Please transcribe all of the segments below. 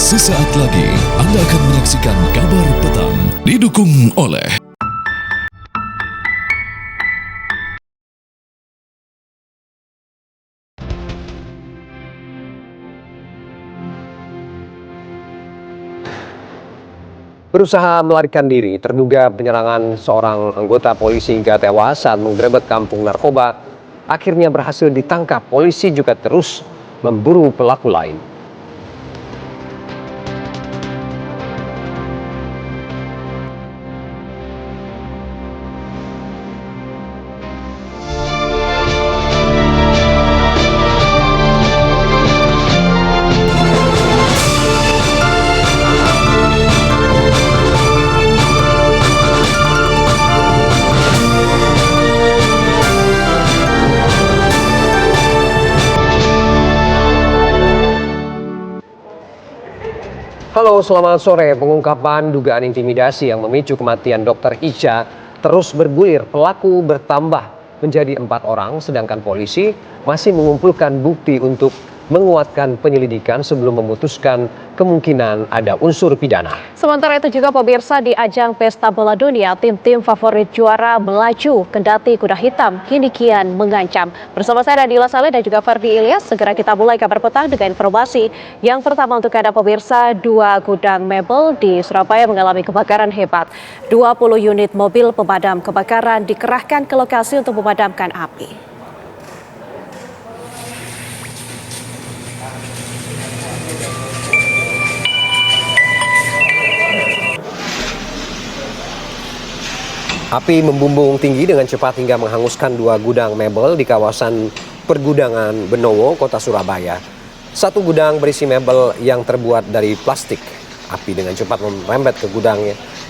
Sesaat lagi Anda akan menyaksikan Kabar Petang didukung oleh Berusaha melarikan diri, terduga penyerangan seorang anggota polisi hingga tewas saat menggerebek kampung narkoba, akhirnya berhasil ditangkap. Polisi juga terus memburu pelaku lain. Halo, selamat sore. Pengungkapan dugaan intimidasi yang memicu kematian Dr. Ica terus bergulir. Pelaku bertambah menjadi 4 orang, sedangkan polisi masih mengumpulkan bukti untuk menguatkan penyelidikan sebelum memutuskan kemungkinan ada unsur pidana. Sementara itu juga pemirsa, di ajang Pesta Bola Dunia, tim-tim favorit juara melaju kendati kuda hitam kini kian mengancam. Bersama saya Nadila Saleh dan juga Ferdi Ilyas, segera kita mulai kabar petang dengan informasi yang pertama untuk Anda pemirsa. 2 gudang mebel di Surabaya mengalami kebakaran hebat. 20 unit mobil pemadam kebakaran dikerahkan ke lokasi untuk memadamkan api. Api membumbung tinggi dengan cepat hingga menghanguskan 2 gudang mebel di kawasan Pergudangan Benowo, Kota Surabaya. 1 gudang berisi mebel yang terbuat dari plastik. Api dengan cepat merembet ke gudang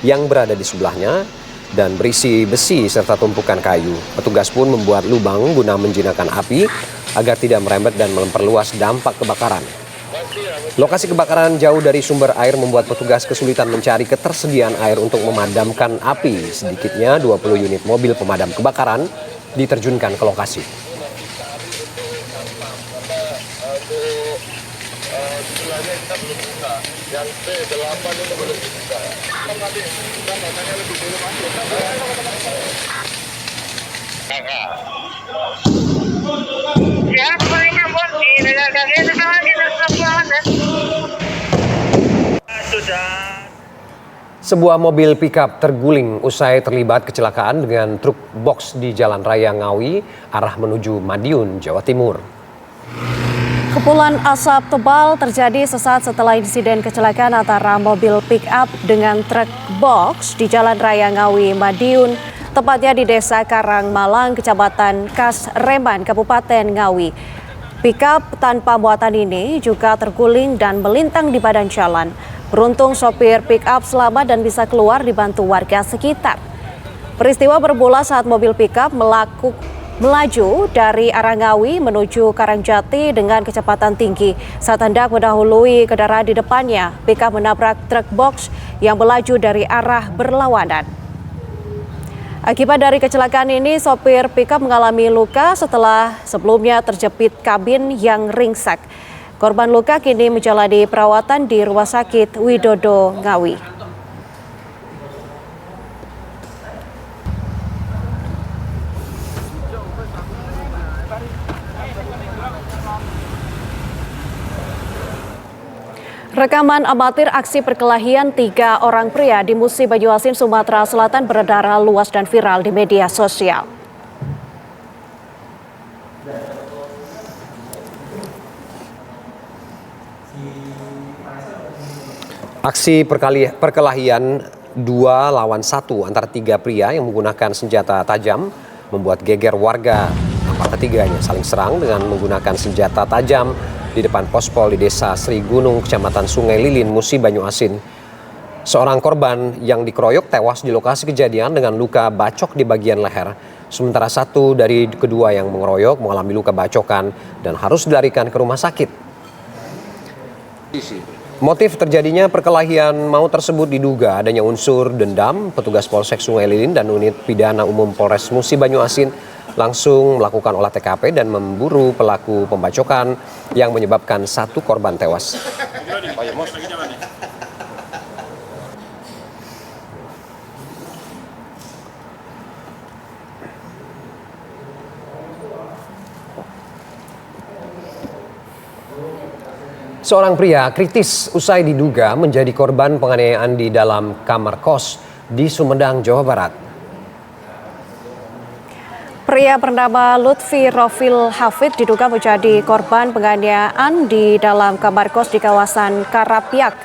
yang berada di sebelahnya dan berisi besi serta tumpukan kayu. Petugas pun membuat lubang guna menjinakkan api agar tidak merembet dan memperluas dampak kebakaran. Lokasi kebakaran jauh dari sumber air membuat petugas kesulitan mencari ketersediaan air untuk memadamkan api. Sedikitnya 20 unit mobil pemadam kebakaran diterjunkan ke lokasi. Sebuah mobil pickup terguling usai terlibat kecelakaan dengan truk box di Jalan Raya Ngawi, arah menuju Madiun, Jawa Timur. Kepulan asap tebal terjadi sesaat setelah insiden kecelakaan antara mobil pick-up dengan truk box di Jalan Raya Ngawi, Madiun, tepatnya di Desa Karangmalang, Kecamatan Kasreman, Kabupaten Ngawi. Pick-up tanpa muatan ini juga terguling dan melintang di badan jalan. Beruntung sopir pick-up selamat dan bisa keluar dibantu warga sekitar. Peristiwa bermula saat mobil pick-up melaju dari arah Ngawi menuju Karangjati dengan kecepatan tinggi. Saat hendak mendahului kendaraan di depannya, pick-up menabrak truk box yang melaju dari arah berlawanan. Akibat dari kecelakaan ini, sopir pick-up mengalami luka setelah sebelumnya terjepit kabin yang ringsek. Korban luka kini menjalani perawatan di Rumah Sakit Widodo Ngawi. Rekaman amatir aksi perkelahian 3 orang pria di Musi Banyuasin, Sumatera Selatan beredar luas dan viral di media sosial. Aksi perkelahian 2 lawan 1 antara 3 pria yang menggunakan senjata tajam membuat geger warga. Nampak ketiganya saling serang dengan menggunakan senjata tajam di depan pospol di Desa Sri Gunung, Kecamatan Sungai Lilin, Musi Banyuasin. Seorang korban yang dikeroyok tewas di lokasi kejadian dengan luka bacok di bagian leher. Sementara 1 dari kedua yang mengeroyok mengalami luka bacokan dan harus dilarikan ke rumah sakit. Motif terjadinya perkelahian maut tersebut diduga adanya unsur dendam. Petugas Polsek Sungai Lilin dan Unit Pidana Umum Polres Musi Banyuasin langsung melakukan olah TKP dan memburu pelaku pembacokan yang menyebabkan 1 korban tewas. Seorang pria kritis usai diduga menjadi korban penganiayaan di dalam kamar kos di Sumedang, Jawa Barat. Pria bernama Lutfi Rofil Hafid diduga menjadi korban penganiayaan di dalam kamar kos di kawasan Karapiak,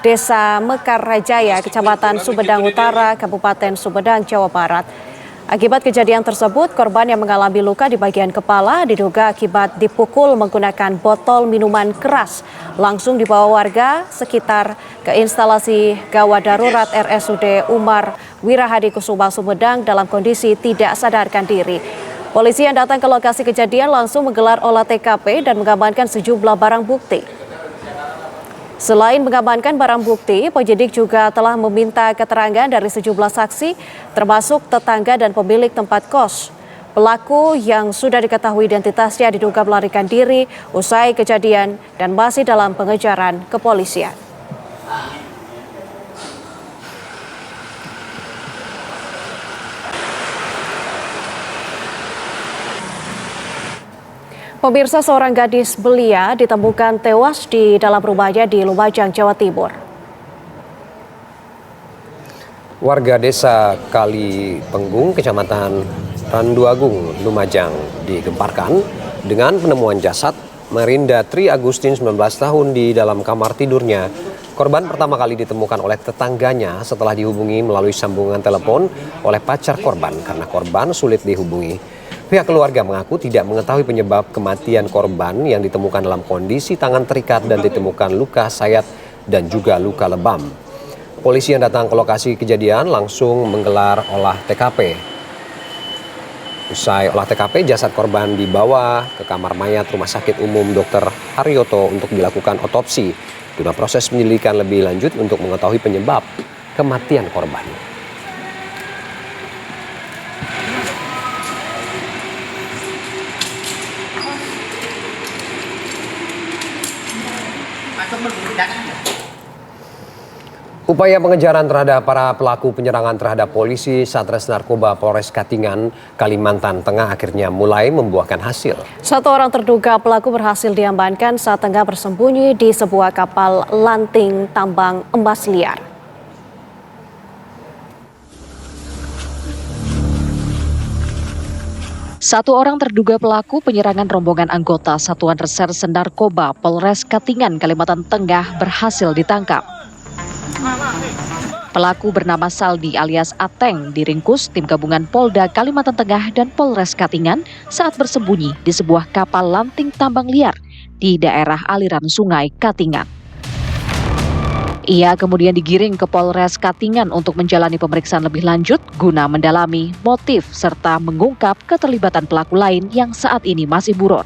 Desa Mekarajaya, Kecamatan Sumedang Utara, Kabupaten Sumedang, Jawa Barat. Akibat kejadian tersebut, korban yang mengalami luka di bagian kepala diduga akibat dipukul menggunakan botol minuman keras langsung dibawa warga sekitar ke instalasi gawat darurat RSUD Umar Wirahadi Kusuma Sumedang dalam kondisi tidak sadarkan diri. Polisi yang datang ke lokasi kejadian langsung menggelar olah TKP dan mengamankan sejumlah barang bukti. Selain mengamankan barang bukti, penyidik juga telah meminta keterangan dari sejumlah saksi, termasuk tetangga dan pemilik tempat kos. Pelaku yang sudah diketahui identitasnya diduga melarikan diri usai kejadian dan masih dalam pengejaran kepolisian. Pemirsa, seorang gadis belia ditemukan tewas di dalam rumahnya di Lumajang, Jawa Timur. Warga desa Kali Penggung, Kecamatan Randuagung, Lumajang digemparkan dengan penemuan jasad Merinda Tri Agustin 19 tahun di dalam kamar tidurnya. Korban pertama kali ditemukan oleh tetangganya setelah dihubungi melalui sambungan telepon oleh pacar korban karena korban sulit dihubungi. Pihak keluarga mengaku tidak mengetahui penyebab kematian korban yang ditemukan dalam kondisi tangan terikat dan ditemukan luka sayat dan juga luka lebam. Polisi yang datang ke lokasi kejadian langsung menggelar olah TKP. Usai olah TKP, jasad korban dibawa ke kamar mayat Rumah Sakit Umum Dr. Haryoto untuk dilakukan otopsi guna proses penyelidikan lebih lanjut untuk mengetahui penyebab kematian korban. Upaya pengejaran terhadap para pelaku penyerangan terhadap polisi Satres Narkoba Polres Katingan, Kalimantan Tengah akhirnya mulai membuahkan hasil. Satu orang terduga pelaku berhasil diamankan saat tengah bersembunyi di sebuah kapal lanting tambang emas liar. Satu orang terduga pelaku penyerangan rombongan anggota Satuan Reserse Narkoba Polres Katingan, Kalimantan Tengah berhasil ditangkap. Pelaku bernama Saldi alias Ateng diringkus tim gabungan Polda Kalimantan Tengah dan Polres Katingan saat bersembunyi di sebuah kapal lanting tambang liar di daerah aliran sungai Katingan. Ia kemudian digiring ke Polres Katingan untuk menjalani pemeriksaan lebih lanjut guna mendalami motif serta mengungkap keterlibatan pelaku lain yang saat ini masih buron.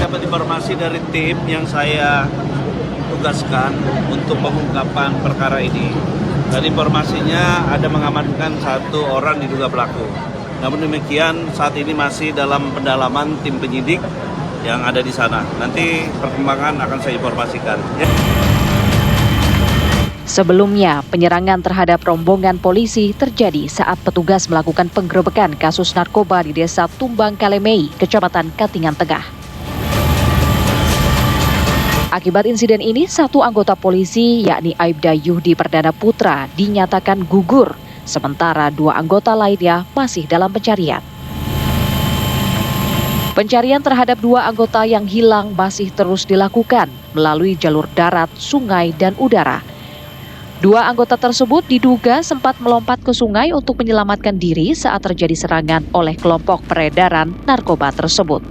Dapat informasi dari tim yang saya tugaskan untuk pengungkapan perkara ini. Dan informasinya ada mengamankan satu orang diduga pelaku. Namun demikian saat ini masih dalam pendalaman tim penyidik yang ada di sana. Nanti perkembangan akan saya informasikan. Sebelumnya, penyerangan terhadap rombongan polisi terjadi saat petugas melakukan penggerebekan kasus narkoba di Desa Tumbang Kalemei, Kecamatan Katingan Tengah. Akibat insiden ini, satu anggota polisi yakni Aibda Yuhdi Perdana Putra dinyatakan gugur, sementara dua anggota lainnya masih dalam pencarian. Pencarian terhadap dua anggota yang hilang masih terus dilakukan melalui jalur darat, sungai, dan udara. Dua anggota tersebut diduga sempat melompat ke sungai untuk menyelamatkan diri saat terjadi serangan oleh kelompok peredaran narkoba tersebut.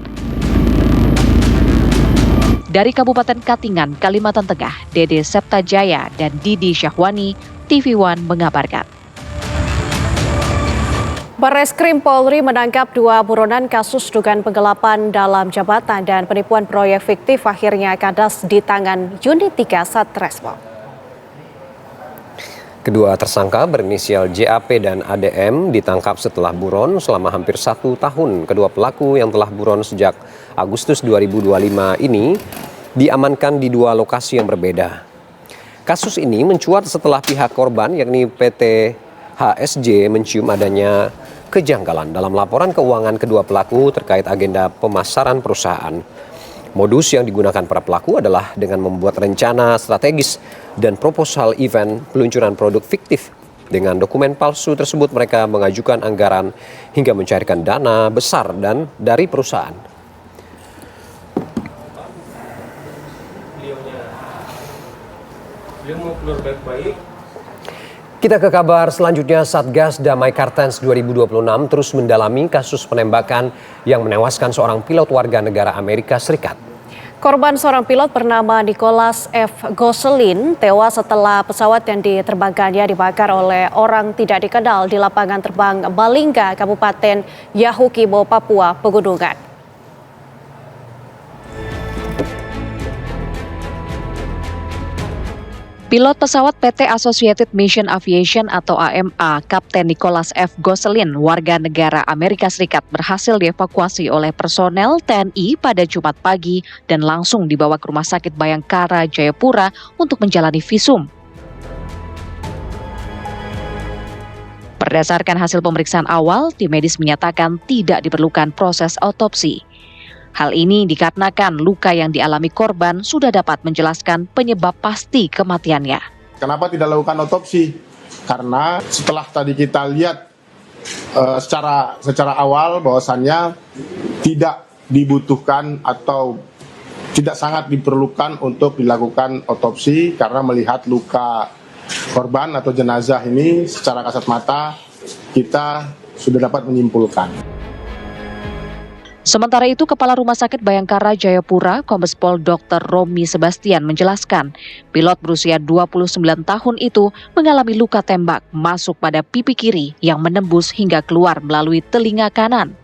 Dari Kabupaten Katingan, Kalimantan Tengah, Dede Septajaya dan Didi Syahwani, TV One mengabarkan. Barreskrim Polri menangkap dua buronan kasus dugaan penggelapan dalam jabatan dan penipuan proyek fiktif akhirnya kandas di tangan Unit 3 Satreskrim. Kedua tersangka berinisial JAP dan ADM ditangkap setelah buron selama hampir 1 tahun. Kedua pelaku yang telah buron sejak Agustus 2025 ini diamankan di dua lokasi yang berbeda. Kasus ini mencuat setelah pihak korban yakni PT HSJ mencium adanya kejanggalan dalam laporan keuangan kedua pelaku terkait agenda pemasaran perusahaan. Modus yang digunakan para pelaku adalah dengan membuat rencana strategis dan proposal event peluncuran produk fiktif. Dengan dokumen palsu tersebut mereka mengajukan anggaran hingga mencairkan dana besar dan dari perusahaan. Kita ke kabar selanjutnya. Satgas Damai Kartens 2026 terus mendalami kasus penembakan yang menewaskan seorang pilot warga negara Amerika Serikat. Korban seorang pilot bernama Nicholas F. Gosselin tewas setelah pesawat yang diterbangkannya dibakar oleh orang tidak dikenal di lapangan terbang Balingga, Kabupaten Yahukibo, Papua Pegunungan. Pilot pesawat PT Associated Mission Aviation atau AMA, Kapten Nicholas F. Gosselin, warga negara Amerika Serikat, berhasil dievakuasi oleh personel TNI pada Jumat pagi dan langsung dibawa ke Rumah Sakit Bayangkara, Jayapura untuk menjalani visum. Berdasarkan hasil pemeriksaan awal, tim medis menyatakan tidak diperlukan proses autopsi. Hal ini dikarenakan luka yang dialami korban sudah dapat menjelaskan penyebab pasti kematiannya. Kenapa tidak lakukan otopsi? Karena setelah tadi kita lihat secara awal bahwasannya tidak dibutuhkan atau tidak sangat diperlukan untuk dilakukan otopsi karena melihat luka korban atau jenazah ini secara kasat mata kita sudah dapat menyimpulkan. Sementara itu, Kepala Rumah Sakit Bayangkara Jayapura, Kombes Pol Dr. Romi Sebastian menjelaskan, pilot berusia 29 tahun itu mengalami luka tembak masuk pada pipi kiri yang menembus hingga keluar melalui telinga kanan.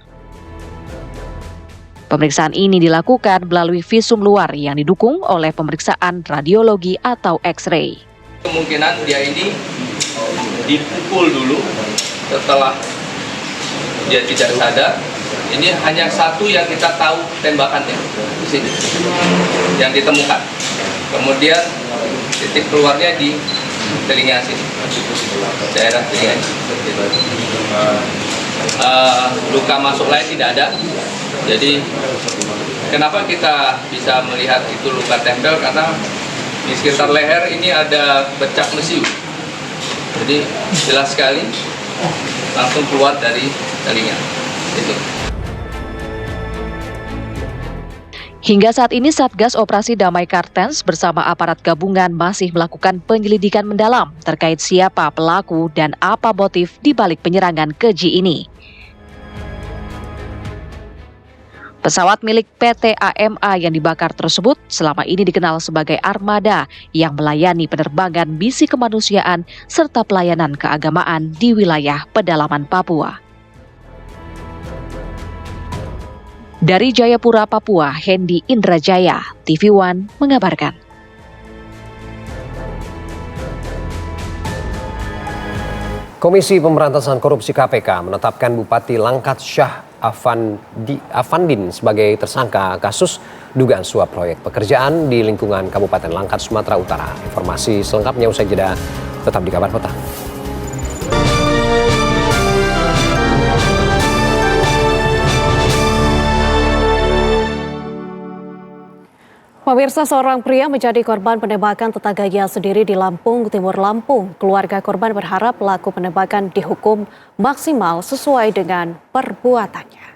Pemeriksaan ini dilakukan melalui visum luar yang didukung oleh pemeriksaan radiologi atau X-ray. Kemungkinan dia ini dipukul dulu setelah dia tidak sadar. Ini hanya satu yang kita tahu tembakannya di sini, yang ditemukan. Kemudian titik keluarnya di telinga sini, daerah telinga. Luka masuk lain tidak ada. Jadi kenapa kita bisa melihat itu luka tempel? Karena di sekitar leher ini ada bercak mesiu. Jadi jelas sekali langsung keluar dari telinga. Itu. Hingga saat ini Satgas Operasi Damai Kartens bersama aparat gabungan masih melakukan penyelidikan mendalam terkait siapa pelaku dan apa motif di balik penyerangan keji ini. Pesawat milik PT AMA yang dibakar tersebut selama ini dikenal sebagai armada yang melayani penerbangan misi kemanusiaan serta pelayanan keagamaan di wilayah pedalaman Papua. Dari Jayapura, Papua, Hendy Indrajaya, TV One mengabarkan. Komisi Pemberantasan Korupsi KPK menetapkan Bupati Langkat Syah Afandin sebagai tersangka kasus dugaan suap proyek pekerjaan di lingkungan Kabupaten Langkat, Sumatera Utara. Informasi selengkapnya usai jeda, tetap di Kabar Petang. Pemirsa, seorang pria menjadi korban penembakan tetangganya sendiri di Lampung, Timur Lampung. Keluarga korban berharap pelaku penembakan dihukum maksimal sesuai dengan perbuatannya.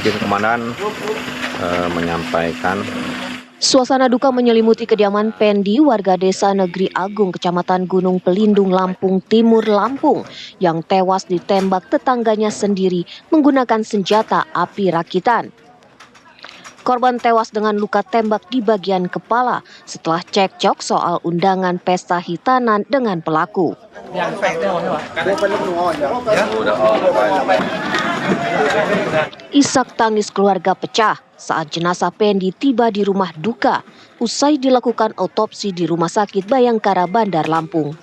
Izin Komandan menyampaikan. Suasana duka menyelimuti kediaman Pendi, warga desa Negeri Agung, Kecamatan Gunung Pelindung, Lampung Timur, Lampung, yang tewas ditembak tetangganya sendiri menggunakan senjata api rakitan. Korban tewas dengan luka tembak di bagian kepala setelah cekcok soal undangan pesta hitanan dengan pelaku. Isak tangis keluarga pecah saat jenazah Pendi tiba di rumah duka usai dilakukan otopsi di Rumah Sakit Bayangkara Bandar Lampung.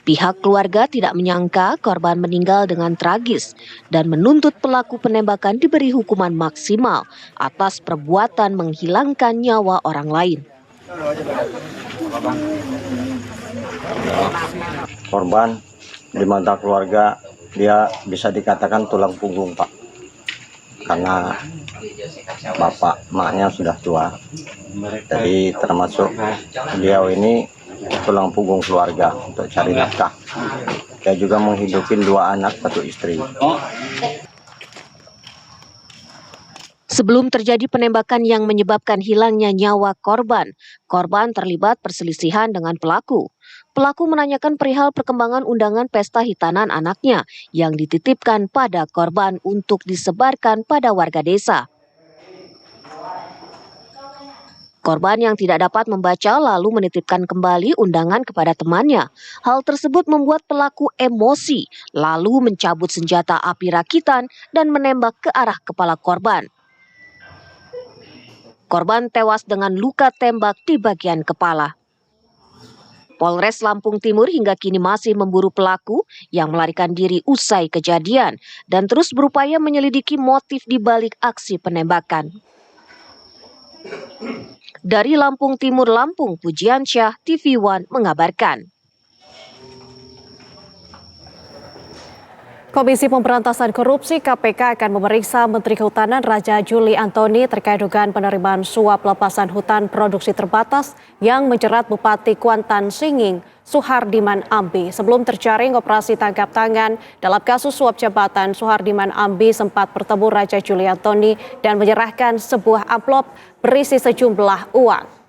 Pihak keluarga tidak menyangka korban meninggal dengan tragis dan menuntut pelaku penembakan diberi hukuman maksimal atas perbuatan menghilangkan nyawa orang lain. Korban di mata keluarga dia bisa dikatakan tulang punggung, Pak. Karena bapak emaknya sudah tua. Jadi termasuk beliau ini tulang punggung keluarga untuk cari nafkah. Dia juga menghidupin 2 anak, 1 istri. Sebelum terjadi penembakan yang menyebabkan hilangnya nyawa korban, korban terlibat perselisihan dengan pelaku. Pelaku menanyakan perihal perkembangan undangan pesta hitanan anaknya yang dititipkan pada korban untuk disebarkan pada warga desa. Korban yang tidak dapat membaca lalu menitipkan kembali undangan kepada temannya. Hal tersebut membuat pelaku emosi, lalu mencabut senjata api rakitan dan menembak ke arah kepala korban. Korban tewas dengan luka tembak di bagian kepala. Polres Lampung Timur hingga kini masih memburu pelaku yang melarikan diri usai kejadian dan terus berupaya menyelidiki motif di balik aksi penembakan. Dari Lampung Timur, Lampung, Pujiansyah, TV One mengabarkan. Komisi Pemberantasan Korupsi KPK akan memeriksa Menteri Kehutanan Raja Juli Antoni terkait dugaan penerimaan suap pelepasan hutan produksi terbatas yang menjerat Bupati Kuantan Singing, Suhardiman Ambi. Sebelum terjaring operasi tangkap tangan dalam kasus suap jabatan, Suhardiman Ambi sempat bertemu Raja Juli Antoni dan menyerahkan sebuah amplop berisi sejumlah uang.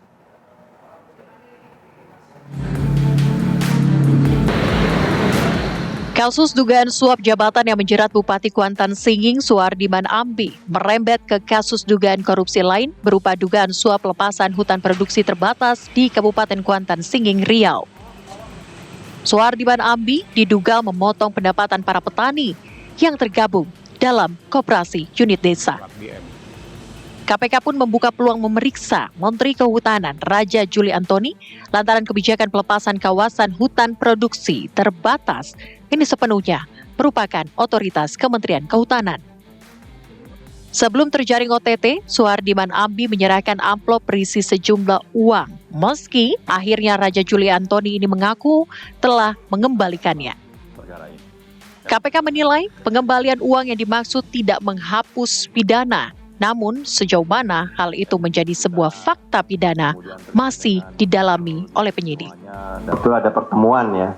Kasus dugaan suap jabatan yang menjerat Bupati Kuantan Singing, Suhardiman Ambi, merembet ke kasus dugaan korupsi lain berupa dugaan suap lepasan hutan produksi terbatas di Kabupaten Kuantan Singing, Riau. Suhardiman Ambi diduga memotong pendapatan para petani yang tergabung dalam koperasi unit desa. KPK pun membuka peluang memeriksa Menteri Kehutanan Raja Juli Antoni lantaran kebijakan pelepasan kawasan hutan produksi terbatas ini sepenuhnya merupakan otoritas Kementerian Kehutanan. Sebelum terjaring OTT, Suhardiman Ambi menyerahkan amplop berisi sejumlah uang, meski akhirnya Raja Juli Antoni ini mengaku telah mengembalikannya. KPK menilai pengembalian uang yang dimaksud tidak menghapus pidana. Namun sejauh mana hal itu menjadi sebuah fakta pidana masih didalami oleh penyidik. Betul ada pertemuan ya.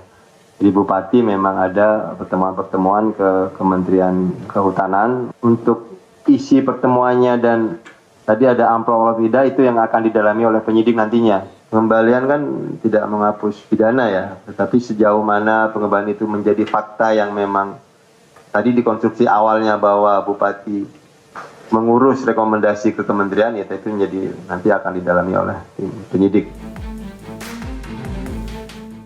Di Bupati memang ada pertemuan-pertemuan ke Kementerian Kehutanan. Untuk isi pertemuannya dan tadi ada amplop atau tidak itu yang akan didalami oleh penyidik nantinya. Pengembalian kan tidak menghapus pidana ya. Tetapi sejauh mana pengembalian itu menjadi fakta yang memang tadi dikonstruksi awalnya bahwa Bupati mengurus rekomendasi ke kementerian, ya itu menjadi nanti akan didalami oleh tim penyidik.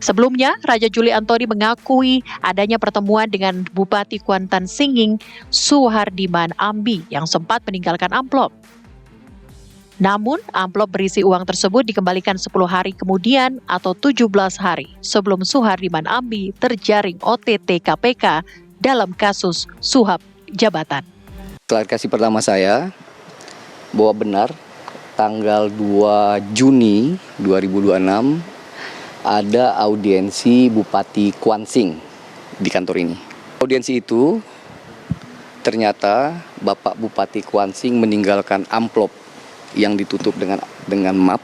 Sebelumnya, Raja Juli Antoni mengakui adanya pertemuan dengan Bupati Kuantan Singing, Suhardiman Ambi yang sempat meninggalkan amplop. Namun, amplop berisi uang tersebut dikembalikan 10 hari kemudian atau 17 hari sebelum Suhardiman Ambi terjaring OTT KPK dalam kasus suap jabatan. Klarifikasi pertama saya bahwa benar tanggal 2 Juni 2026 ada audiensi Bupati Kuansing di kantor ini. Audiensi itu ternyata Bapak Bupati Kuansing meninggalkan amplop yang ditutup dengan map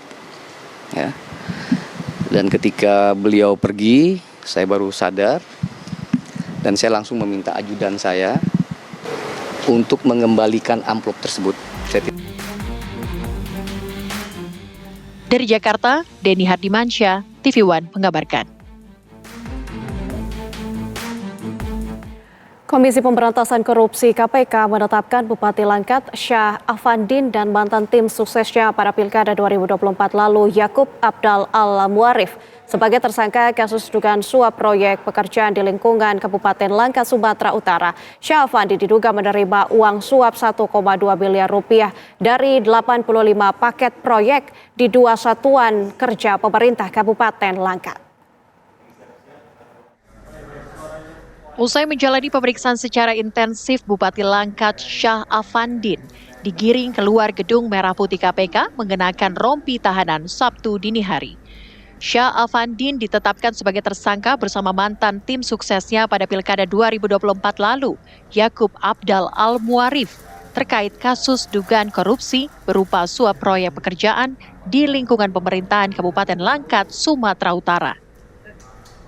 ya. Dan ketika beliau pergi, saya baru sadar dan saya langsung meminta ajudan saya untuk mengembalikan amplop tersebut. Dari Jakarta, Denny Hardimansyah, TV One mengabarkan. Komisi Pemberantasan Korupsi KPK menetapkan Bupati Langkat Syah Afandin dan mantan tim suksesnya pada Pilkada 2024 lalu Yakub Abdal Al-Muarif sebagai tersangka kasus dugaan suap proyek pekerjaan di lingkungan Kabupaten Langkat, Sumatera Utara. Syah Afandi diduga menerima uang suap 1,2 miliar rupiah dari 85 paket proyek di 2 satuan kerja pemerintah Kabupaten Langkat. Usai menjalani pemeriksaan secara intensif, Bupati Langkat Syah Afandin digiring keluar gedung Merah Putih KPK mengenakan rompi tahanan Sabtu dini hari. Syah Afandin ditetapkan sebagai tersangka bersama mantan tim suksesnya pada Pilkada 2024 lalu, Yakub Abdal Al-Muarif, terkait kasus dugaan korupsi berupa suap proyek pekerjaan di lingkungan pemerintahan Kabupaten Langkat, Sumatera Utara.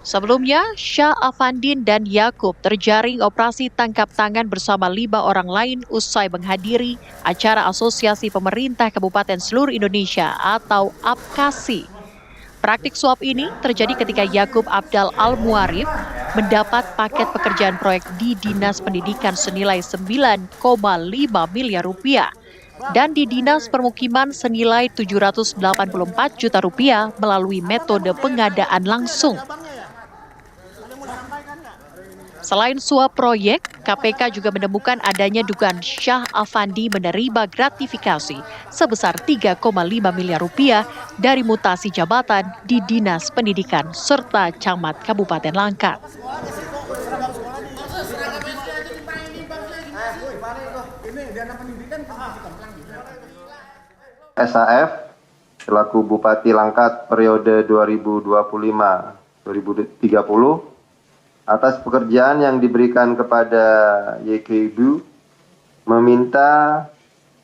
Sebelumnya, Syah Afandin dan Yakub terjaring operasi tangkap tangan bersama 5 orang lain usai menghadiri acara Asosiasi Pemerintah Kabupaten Seluruh Indonesia atau APKASI. Praktik suap ini terjadi ketika Yakub Abdal Al-Muarif mendapat paket pekerjaan proyek di Dinas Pendidikan senilai 9,5 miliar rupiah dan di Dinas Permukiman senilai 784 juta rupiah melalui metode pengadaan langsung. Selain suap proyek, KPK juga menemukan adanya dugaan Syah Afandi menerima gratifikasi sebesar 3,5 miliar rupiah dari mutasi jabatan di Dinas Pendidikan serta Camat Kabupaten Langkat. SAF selaku Bupati Langkat periode 2025-2030 atas pekerjaan yang diberikan kepada YKB meminta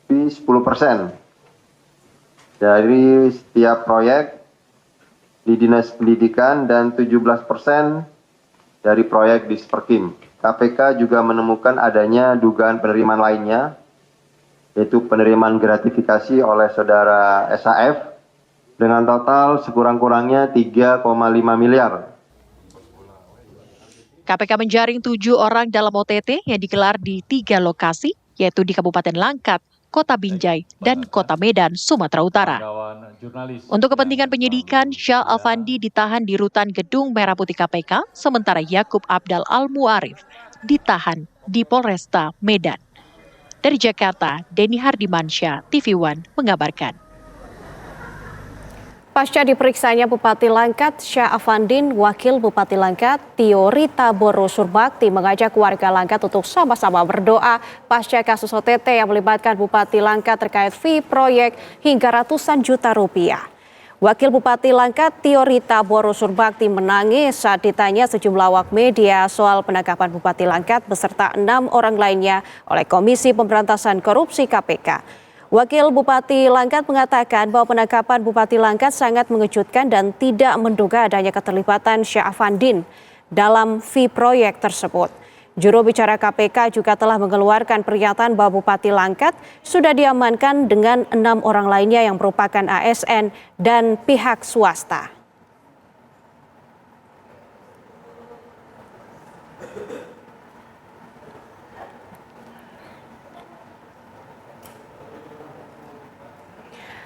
fee 10% dari setiap proyek di Dinas Pendidikan dan 17% dari proyek di Sperkim. KPK juga menemukan adanya dugaan penerimaan lainnya, yaitu penerimaan gratifikasi oleh saudara SAF dengan total sekurang-kurangnya 3,5 miliar. KPK menjaring 7 orang dalam OTT yang digelar di 3 lokasi, yaitu di Kabupaten Langkat, Kota Binjai, dan Kota Medan, Sumatera Utara. Untuk kepentingan penyidikan, Syah Afandi ditahan di rutan Gedung Merah Putih KPK, sementara Yakub Abdal Al-Muarif ditahan di Polresta Medan. Dari Jakarta, Denny Hardimansyah, TV One mengabarkan. Pasca diperiksanya Bupati Langkat Syah Afandin, Wakil Bupati Langkat Tio Rita Boro Surbakti mengajak warga Langkat untuk sama-sama berdoa pasca kasus OTT yang melibatkan Bupati Langkat terkait fee proyek hingga ratusan juta rupiah. Wakil Bupati Langkat Tio Rita Boro Surbakti menangis saat ditanya sejumlah awak media soal penangkapan Bupati Langkat beserta 6 orang lainnya oleh Komisi Pemberantasan Korupsi KPK. Wakil Bupati Langkat mengatakan bahwa penangkapan Bupati Langkat sangat mengejutkan dan tidak menduga adanya keterlibatan Syah Afandin dalam fee proyek tersebut. Juru bicara KPK juga telah mengeluarkan pernyataan bahwa Bupati Langkat sudah diamankan dengan 6 orang lainnya yang merupakan ASN dan pihak swasta.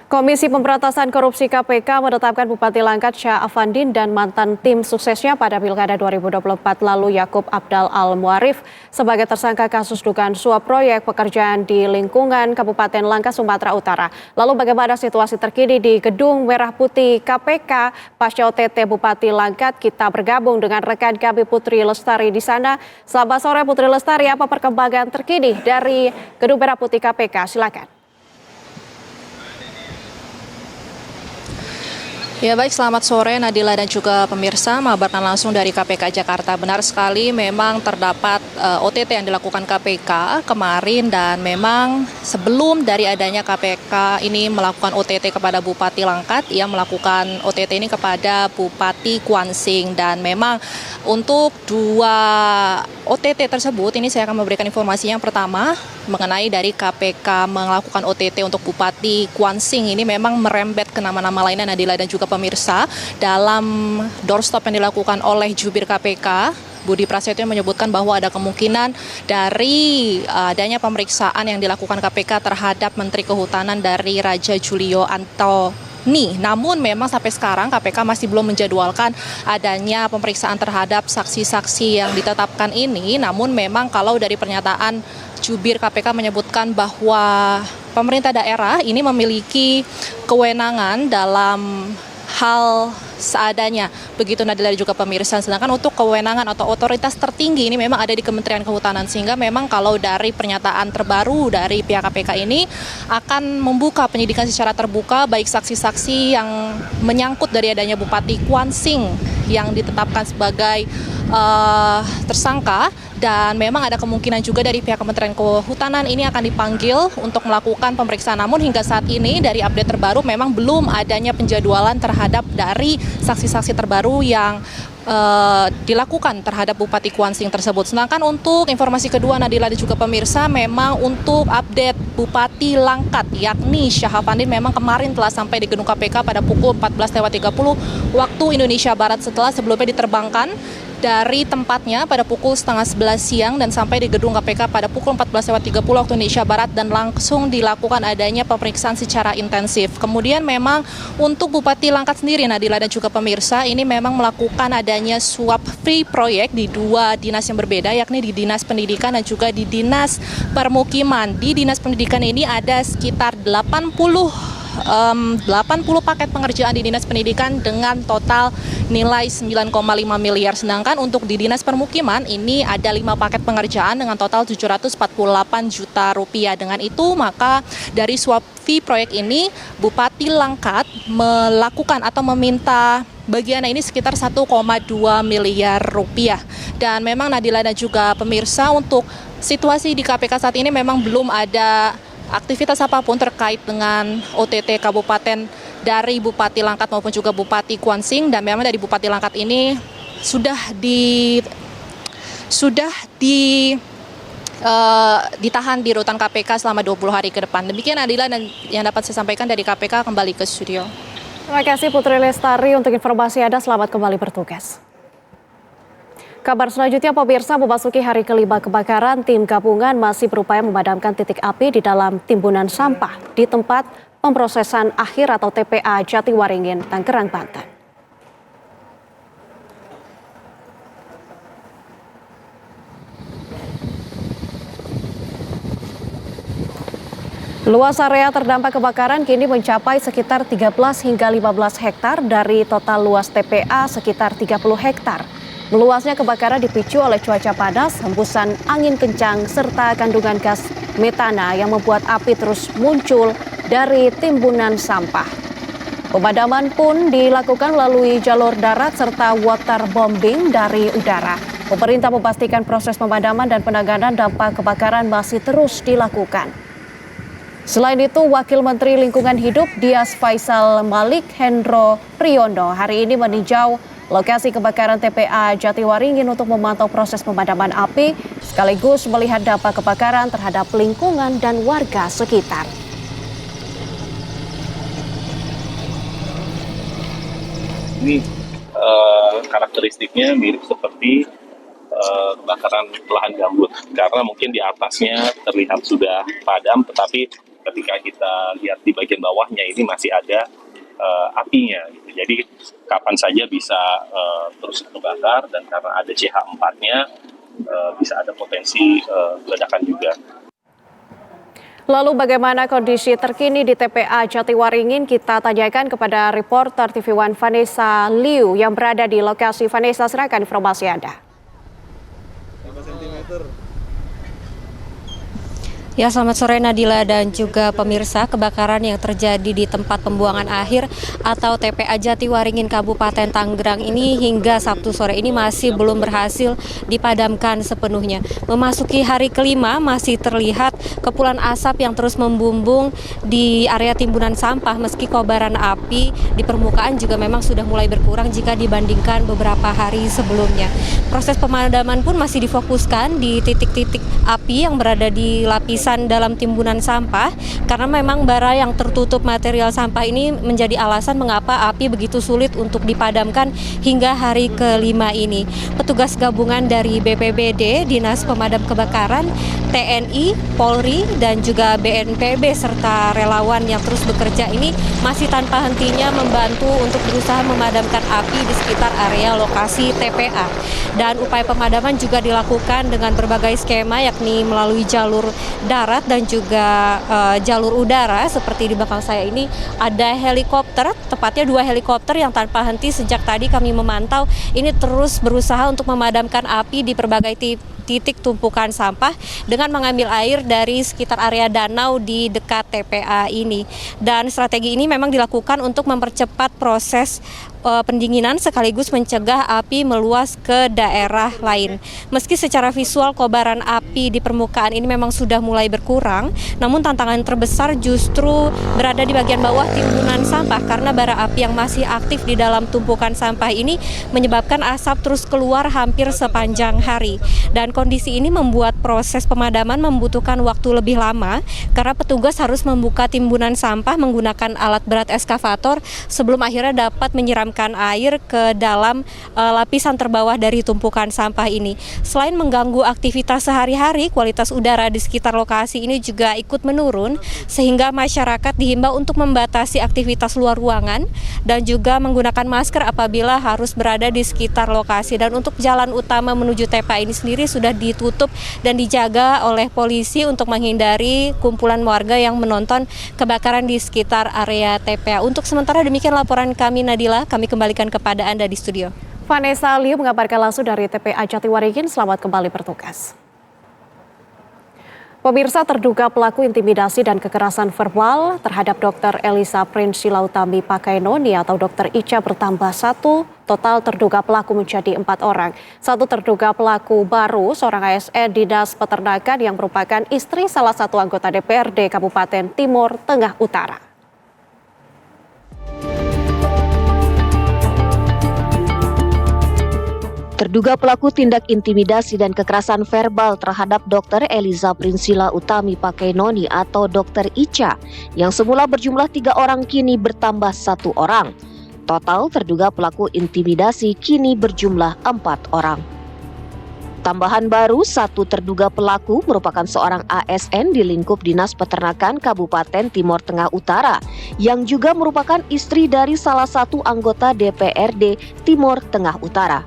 Komisi Pemberantasan Korupsi KPK menetapkan Bupati Langkat Syah Afandin dan mantan tim suksesnya pada Pilkada 2024 lalu Yakub Abdal Al-Muarif sebagai tersangka kasus dugaan suap proyek pekerjaan di lingkungan Kabupaten Langkat, Sumatera Utara. Lalu bagaimana situasi terkini di Gedung Merah Putih KPK pasca OTT Bupati Langkat? Kita bergabung dengan rekan kami Putri Lestari di sana. Selamat sore Putri Lestari, apa perkembangan terkini dari Gedung Merah Putih KPK? Silakan. Ya baik, selamat sore Nadila dan juga pemirsa, mengabarkan langsung dari KPK Jakarta. Benar sekali memang terdapat OTT yang dilakukan KPK kemarin dan memang sebelum dari adanya KPK ini melakukan OTT kepada Bupati Langkat, ia melakukan OTT ini kepada Bupati Kuansing dan memang untuk 2 OTT tersebut ini saya akan memberikan informasi yang pertama mengenai dari KPK melakukan OTT untuk Bupati Kuansing ini memang merembet ke nama-nama lainnya Nadila dan juga pemirsa dalam doorstop yang dilakukan oleh jubir KPK Budi Prasetyo menyebutkan bahwa ada kemungkinan dari adanya pemeriksaan yang dilakukan KPK terhadap Menteri Kehutanan dari Raja Julio Antoni. Namun memang sampai sekarang KPK masih belum menjadwalkan adanya pemeriksaan terhadap saksi-saksi yang ditetapkan ini. Namun memang kalau dari pernyataan jubir KPK menyebutkan bahwa pemerintah daerah ini memiliki kewenangan dalam hal seadanya. Begitu Nadila dan juga pemirsa. Sedangkan untuk kewenangan atau otoritas tertinggi ini memang ada di Kementerian Kehutanan, sehingga memang kalau dari pernyataan terbaru dari pihak KPK ini akan membuka penyidikan secara terbuka baik saksi-saksi yang menyangkut dari adanya Bupati Kwan-Sing yang ditetapkan sebagai tersangka, dan memang ada kemungkinan juga dari pihak Kementerian Kehutanan ini akan dipanggil untuk melakukan pemeriksaan. Namun hingga saat ini dari update terbaru memang belum adanya penjadwalan terhadap dari saksi-saksi terbaru yang dilakukan terhadap Bupati Kwan-Sing tersebut. Sedangkan untuk informasi kedua Nadila dan juga pemirsa, memang untuk update Bupati Langkat yakni Syahafuddin memang kemarin telah sampai di gedung KPK pada pukul 14.30 waktu Indonesia Barat setelah sebelumnya diterbangkan dari tempatnya pada pukul 10:30 siang dan sampai di gedung KPK pada pukul 14.30 waktu Indonesia Barat dan langsung dilakukan adanya pemeriksaan secara intensif. Kemudian memang untuk Bupati Langkat sendiri Nadila dan juga pemirsa ini memang melakukan adanya suap free proyek di dua dinas yang berbeda, yakni di Dinas Pendidikan dan juga di Dinas Permukiman. Di Dinas Pendidikan ini ada sekitar 80 paket pengerjaan di Dinas Pendidikan dengan total nilai 9,5 miliar. Sedangkan untuk di Dinas Permukiman ini ada 5 paket pengerjaan dengan total 748 juta rupiah. Dengan itu maka dari suap fee proyek ini Bupati Langkat melakukan atau meminta bagiannya ini sekitar 1,2 miliar rupiah. Dan memang Nadila dan juga pemirsa, untuk situasi di KPK saat ini memang belum ada aktivitas apapun terkait dengan OTT kabupaten dari Bupati Langkat maupun juga Bupati Kwan-Sing, dan memang dari Bupati Langkat ini sudah ditahan di rutan KPK selama 20 hari ke depan. Demikian Nadila dan yang dapat saya sampaikan dari KPK. Kembali ke studio. Terima kasih Putri Lestari untuk informasi Anda. Selamat kembali bertugas. Kabar selanjutnya, pemirsa, memasuki hari kelima kebakaran, tim gabungan masih berupaya memadamkan titik api di dalam timbunan sampah di tempat pemrosesan akhir atau TPA Jatiwaringin, Tangerang, Banten. Luas area terdampak kebakaran kini mencapai sekitar 13 hingga 15 hektar dari total luas TPA sekitar 30 hektar. Meluasnya kebakaran dipicu oleh cuaca panas, hembusan angin kencang, serta kandungan gas metana yang membuat api terus muncul dari timbunan sampah. Pemadaman pun dilakukan melalui jalur darat serta waterbombing dari udara. Pemerintah memastikan proses pemadaman dan penanganan dampak kebakaran masih terus dilakukan. Selain itu, Wakil Menteri Lingkungan Hidup Dias Faisal Malik Hendro Priyono hari ini meninjau lokasi kebakaran TPA Jatiwaringin untuk memantau proses pemadaman api sekaligus melihat dampak kebakaran terhadap lingkungan dan warga sekitar. Ini karakteristiknya mirip seperti kebakaran lahan gambut, karena mungkin di atasnya terlihat sudah padam, tetapi ketika kita lihat di bagian bawahnya ini masih ada apinya. Gitu. Jadi kapan saja bisa terus terbakar, dan karena ada CH4-nya bisa ada potensi ledakan juga. Lalu bagaimana kondisi terkini di TPA Jatiwaringin? Kita tanyakan kepada reporter TV One Vanessa Liu yang berada di lokasi. Vanessa, serahkan informasi Anda. 5 cm. Ya, selamat sore Nadila dan juga pemirsa. Kebakaran yang terjadi di tempat pembuangan akhir atau TPA Jatiwaringin Kabupaten Tangerang ini hingga Sabtu sore ini masih belum berhasil dipadamkan sepenuhnya. Memasuki hari kelima masih terlihat kepulan asap yang terus membumbung di area timbunan sampah, meski kobaran api di permukaan juga memang sudah mulai berkurang jika dibandingkan beberapa hari sebelumnya. Proses pemadaman pun masih difokuskan di titik-titik api yang berada di lapisan dalam timbunan sampah, karena memang bara yang tertutup material sampah ini menjadi alasan mengapa api begitu sulit untuk dipadamkan hingga hari kelima ini. Petugas gabungan dari BPBD, Dinas Pemadam Kebakaran, TNI, Polri, dan juga BNPB serta relawan yang terus bekerja ini masih tanpa hentinya membantu untuk berusaha memadamkan api di sekitar area lokasi TPA. Dan upaya pemadaman juga dilakukan dengan berbagai skema, yakni melalui jalur darat dan juga jalur udara. Seperti di belakang saya ini ada helikopter, tepatnya 2 helikopter yang tanpa henti sejak tadi kami memantau ini terus berusaha untuk memadamkan api di berbagai titik tumpukan sampah dengan mengambil air dari sekitar area danau di dekat TPA ini. Dan strategi ini memang dilakukan untuk mempercepat proses pendinginan sekaligus mencegah api meluas ke daerah lain. Meski secara visual kobaran api di permukaan ini memang sudah mulai berkurang, namun tantangan terbesar justru berada di bagian bawah timbunan sampah karena bara api yang masih aktif di dalam tumpukan sampah ini menyebabkan asap terus keluar hampir sepanjang hari. Dan kondisi ini membuat proses pemadaman membutuhkan waktu lebih lama karena petugas harus membuka timbunan sampah menggunakan alat berat eskavator sebelum akhirnya dapat menyiram air ke dalam lapisan terbawah dari tumpukan sampah ini. Selain mengganggu aktivitas sehari-hari, kualitas udara di sekitar lokasi ini juga ikut menurun sehingga masyarakat dihimbau untuk membatasi aktivitas luar ruangan dan juga menggunakan masker apabila harus berada di sekitar lokasi. Dan untuk jalan utama menuju TPA ini sendiri sudah ditutup dan dijaga oleh polisi untuk menghindari kumpulan warga yang menonton kebakaran di sekitar area TPA. Untuk sementara demikian laporan kami, Nadila. Kami kembalikan kepada Anda di studio. Vanessa Liu mengabarkan langsung dari TPA Jatiwaringin. Selamat kembali bertugas. Pemirsa, terduga pelaku intimidasi dan kekerasan verbal terhadap Dr. Elisa Prinsila Utami Pakainoni atau Dr. Ica bertambah 1. Total terduga pelaku menjadi 4 orang. 1 terduga pelaku baru, seorang ASN Dinas Peternakan yang merupakan istri salah satu anggota DPRD Kabupaten Timur Tengah Utara. Terduga pelaku tindak intimidasi dan kekerasan verbal terhadap Dr. Elisa Prinsila Utami Pakainoni atau Dr. Ica yang semula berjumlah 3 orang kini bertambah 1 orang. Total terduga pelaku intimidasi kini berjumlah 4 orang. Tambahan baru, 1 terduga pelaku merupakan seorang ASN di lingkup Dinas Peternakan Kabupaten Timur Tengah Utara yang juga merupakan istri dari salah satu anggota DPRD Timur Tengah Utara.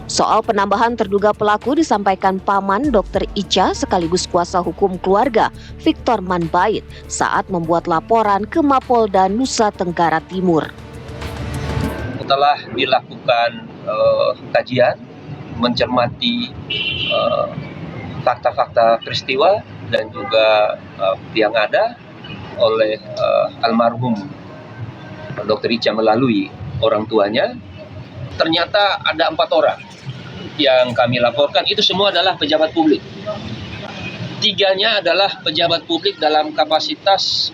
Soal penambahan terduga pelaku disampaikan paman Dr. Ica sekaligus kuasa hukum keluarga Victor Manbait saat membuat laporan ke Mapolda Nusa Tenggara Timur. Setelah dilakukan kajian, mencermati fakta-fakta peristiwa dan juga yang ada oleh almarhum Dr. Ica melalui orang tuanya, ternyata ada 4 orang yang kami laporkan. Itu semua adalah pejabat publik. 3-nya adalah pejabat publik dalam kapasitas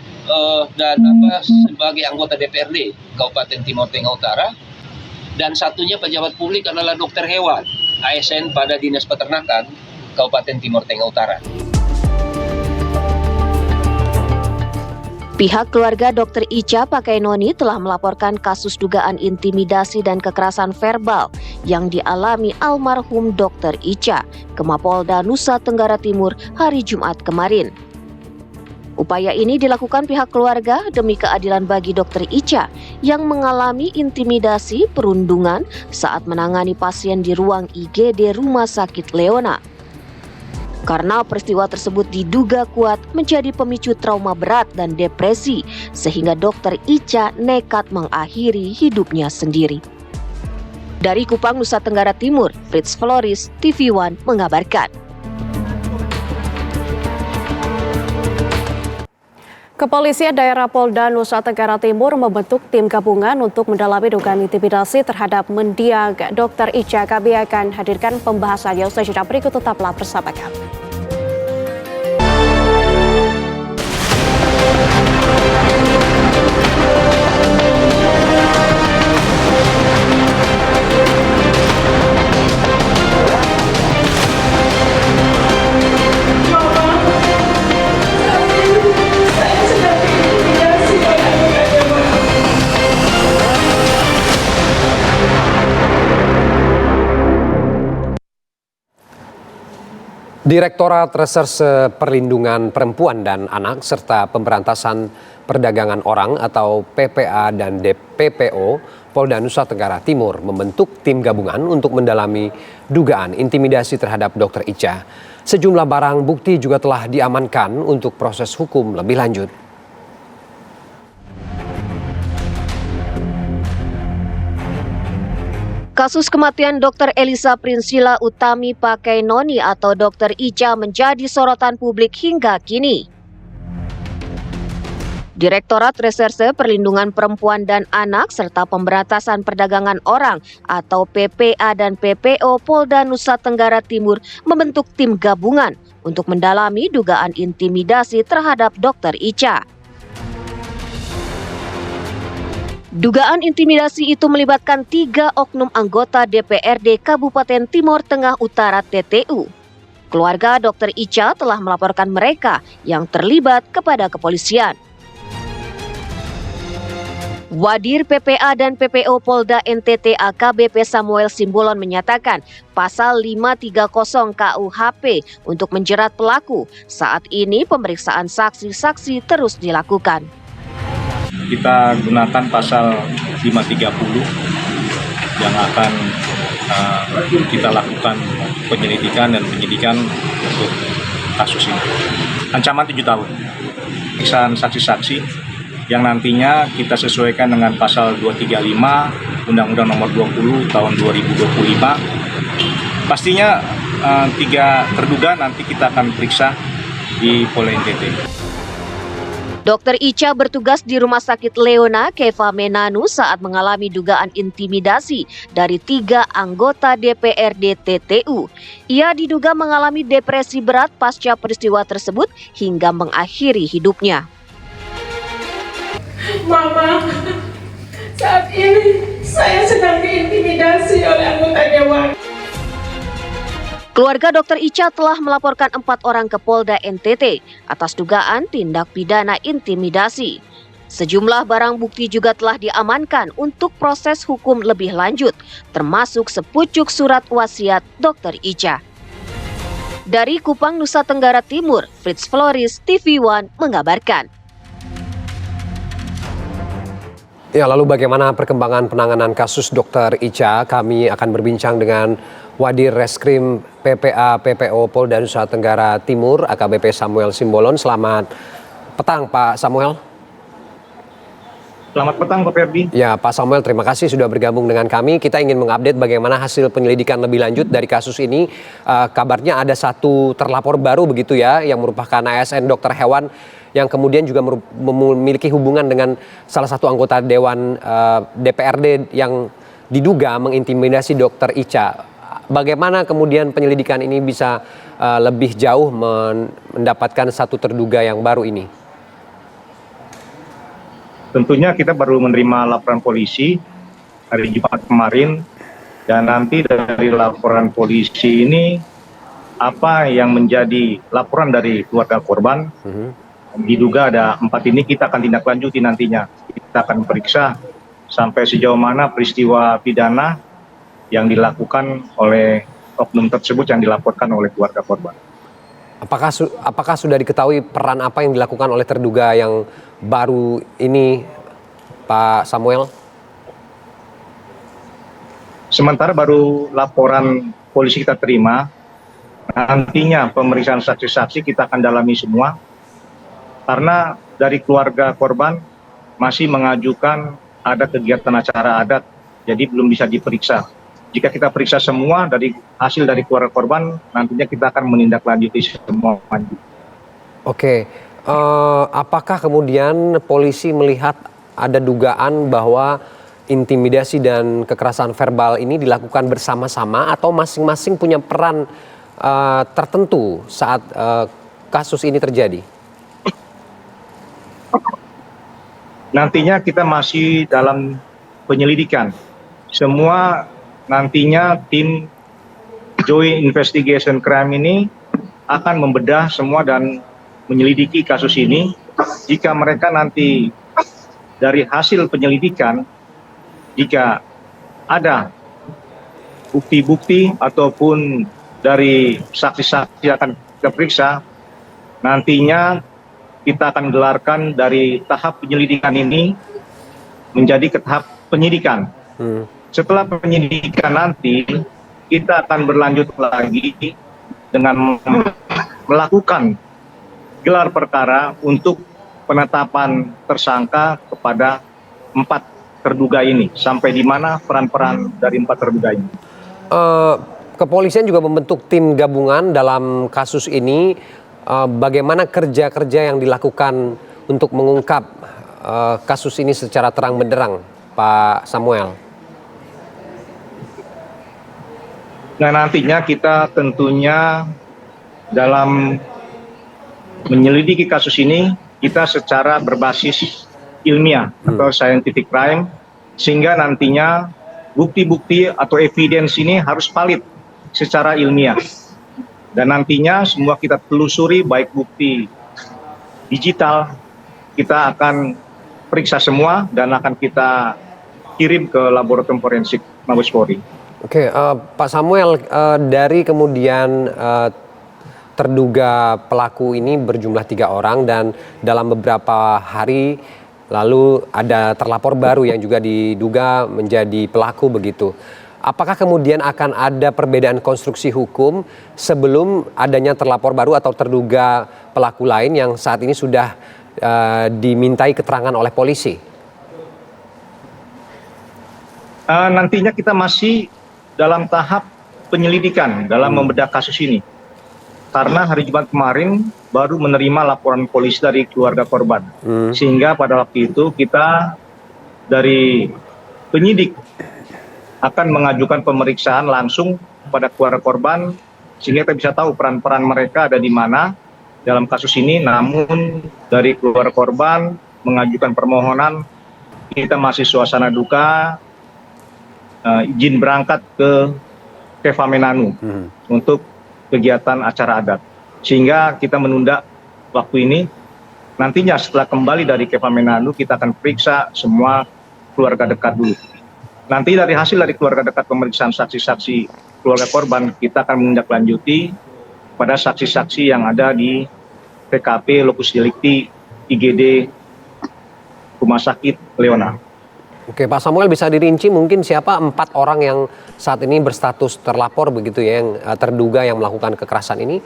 sebagai anggota DPRD Kabupaten Timur Tengah Utara, dan 1-nya pejabat publik adalah dokter hewan ASN pada Dinas Peternakan Kabupaten Timur Tengah Utara. Pihak keluarga Dr. Ica Pakainoni telah melaporkan kasus dugaan intimidasi dan kekerasan verbal yang dialami almarhum Dr. Ica ke Mapolda Nusa Tenggara Timur hari Jumat kemarin. Upaya ini dilakukan pihak keluarga demi keadilan bagi Dr. Ica yang mengalami intimidasi perundungan saat menangani pasien di ruang IGD Rumah Sakit Leona. Karena peristiwa tersebut diduga kuat menjadi pemicu trauma berat dan depresi, sehingga Dr. Ica nekat mengakhiri hidupnya sendiri. Dari Kupang, Nusa Tenggara Timur, Fritz Floris, TV One mengabarkan. Kepolisian daerah Polda Nusa Tenggara Timur membentuk tim gabungan untuk mendalami dugaan intimidasi terhadap mendiang Dr. Ica. Kami akan hadirkan pembahasannya usai jeda berikut, tetaplah bersama kami. Direktorat Reserse Perlindungan Perempuan dan Anak serta Pemberantasan Perdagangan Orang atau PPA dan DPPO Polda Nusa Tenggara Timur membentuk tim gabungan untuk mendalami dugaan intimidasi terhadap Dr. Ica. Sejumlah barang bukti juga telah diamankan untuk proses hukum lebih lanjut. Kasus kematian Dr. Elisa Prinsila Utami Pakai Noni atau Dr. Ica menjadi sorotan publik hingga kini. Direktorat Reserse Perlindungan Perempuan dan Anak serta Pemberantasan Perdagangan Orang atau PPA dan PPO Polda Nusa Tenggara Timur membentuk tim gabungan untuk mendalami dugaan intimidasi terhadap Dr. Ica. Dugaan intimidasi itu melibatkan 3 oknum anggota DPRD Kabupaten Timur Tengah Utara TTU. Keluarga Dr. Ica telah melaporkan mereka yang terlibat kepada kepolisian. Wadir PPA dan PPO Polda NTT AKBP Samuel Simbolon menyatakan pasal 530 KUHP untuk menjerat pelaku. Saat ini pemeriksaan saksi-saksi terus dilakukan. Kita gunakan pasal 530 yang akan kita lakukan penyelidikan dan penyidikan untuk kasus ini. Ancaman 7 tahun. Pemeriksaan saksi-saksi yang nantinya kita sesuaikan dengan pasal 235 Undang-Undang Nomor 20 Tahun 2025. Pastinya 3 terduga nanti kita akan periksa di Polda NTT. Dr. Ica bertugas di Rumah Sakit Leona Keva Menanu saat mengalami dugaan intimidasi dari 3 anggota DPRD TTU. Ia diduga mengalami depresi berat pasca peristiwa tersebut hingga mengakhiri hidupnya. Mama, saat ini saya sedang diintimidasi oleh anggota dewan. Keluarga Dr. Ica telah melaporkan 4 orang ke Polda NTT atas dugaan tindak pidana intimidasi. Sejumlah barang bukti juga telah diamankan untuk proses hukum lebih lanjut, termasuk sepucuk surat wasiat Dr. Ica. Dari Kupang, Nusa Tenggara Timur, Fritz Floris, TV One mengabarkan. Ya, lalu bagaimana perkembangan penanganan kasus Dr. Ica? Kami akan berbincang dengan Wadir Reskrim PPA PPO Polda Nusa Tenggara Timur AKBP Samuel Simbolon. Selamat petang Pak Samuel. Selamat petang Pak Ferdi. Ya Pak Samuel, terima kasih sudah bergabung dengan kami. Kita ingin mengupdate bagaimana hasil penyelidikan lebih lanjut dari kasus ini. Kabarnya ada 1 terlapor baru begitu ya, yang merupakan ASN dokter hewan yang kemudian juga memiliki hubungan dengan salah satu anggota Dewan DPRD yang diduga mengintimidasi Dr. Ica. Bagaimana kemudian penyelidikan ini bisa lebih jauh mendapatkan 1 terduga yang baru ini? Tentunya kita baru menerima laporan polisi hari Jumat kemarin, dan nanti dari laporan polisi ini apa yang menjadi laporan dari keluarga korban, diduga ada 4 ini kita akan tindak lanjuti nantinya. Kita akan periksa sampai sejauh mana peristiwa pidana yang dilakukan oleh oknum tersebut yang dilaporkan oleh keluarga korban. Apakah sudah diketahui peran apa yang dilakukan oleh terduga yang baru ini, Pak Samuel? Sementara baru laporan polisi kita terima, nantinya pemeriksaan saksi-saksi kita akan dalami semua, karena dari keluarga korban masih mengajukan ada kegiatan acara adat, jadi belum bisa diperiksa. Jika kita periksa semua dari hasil dari keluarga korban, nantinya kita akan menindaklanjuti semua. Oke, apakah kemudian polisi melihat ada dugaan bahwa intimidasi dan kekerasan verbal ini dilakukan bersama-sama atau masing-masing punya peran tertentu saat kasus ini terjadi? Nantinya kita masih dalam penyelidikan. Semua nantinya tim Joint Investigation Crime ini akan membedah semua dan menyelidiki kasus ini. Jika mereka nanti dari hasil penyelidikan, jika ada bukti-bukti ataupun dari saksi-saksi yang akan kita periksa, nantinya kita akan gelarkan dari tahap penyelidikan ini menjadi ke tahap penyidikan. Setelah penyidikan nanti, kita akan berlanjut lagi dengan melakukan gelar perkara untuk penetapan tersangka kepada 4 terduga ini. Sampai di mana peran-peran dari 4 terduga ini. Kepolisian juga membentuk tim gabungan dalam kasus ini. Bagaimana kerja-kerja yang dilakukan untuk mengungkap kasus ini secara terang benderang, Pak Samuel? Nah, nantinya kita tentunya dalam menyelidiki kasus ini, kita secara berbasis ilmiah atau scientific crime, sehingga nantinya bukti-bukti atau evidence ini harus valid secara ilmiah. Dan nantinya semua kita telusuri, baik bukti digital, kita akan periksa semua dan akan kita kirim ke laboratorium forensik Mabes Polri. Oke, Pak Samuel, dari kemudian terduga pelaku ini berjumlah 3 orang dan dalam beberapa hari lalu ada terlapor baru yang juga diduga menjadi pelaku begitu. Apakah kemudian akan ada perbedaan konstruksi hukum sebelum adanya terlapor baru atau terduga pelaku lain yang saat ini sudah dimintai keterangan oleh polisi? Nantinya kita masih dalam tahap penyelidikan dalam membedah kasus ini. Karena hari Jumat kemarin baru menerima laporan polisi dari keluarga korban. Sehingga pada waktu itu kita dari penyidik akan mengajukan pemeriksaan langsung pada keluarga korban sehingga kita bisa tahu peran-peran mereka ada di mana dalam kasus ini. Namun dari keluarga korban mengajukan permohonan, kita masih suasana duka, izin berangkat ke Kevamenanu untuk kegiatan acara adat. Sehingga kita menunda waktu ini. Nantinya setelah kembali dari Kevamenanu, kita akan periksa semua keluarga dekat dulu. Nanti dari hasil dari keluarga dekat pemeriksaan saksi-saksi keluarga korban, kita akan menindaklanjuti pada saksi-saksi yang ada di TKP Lokus Delikti IGD Rumah Sakit Leona. Oke, Pak Samuel, bisa dirinci mungkin siapa 4 orang yang saat ini berstatus terlapor begitu ya, yang terduga yang melakukan kekerasan ini?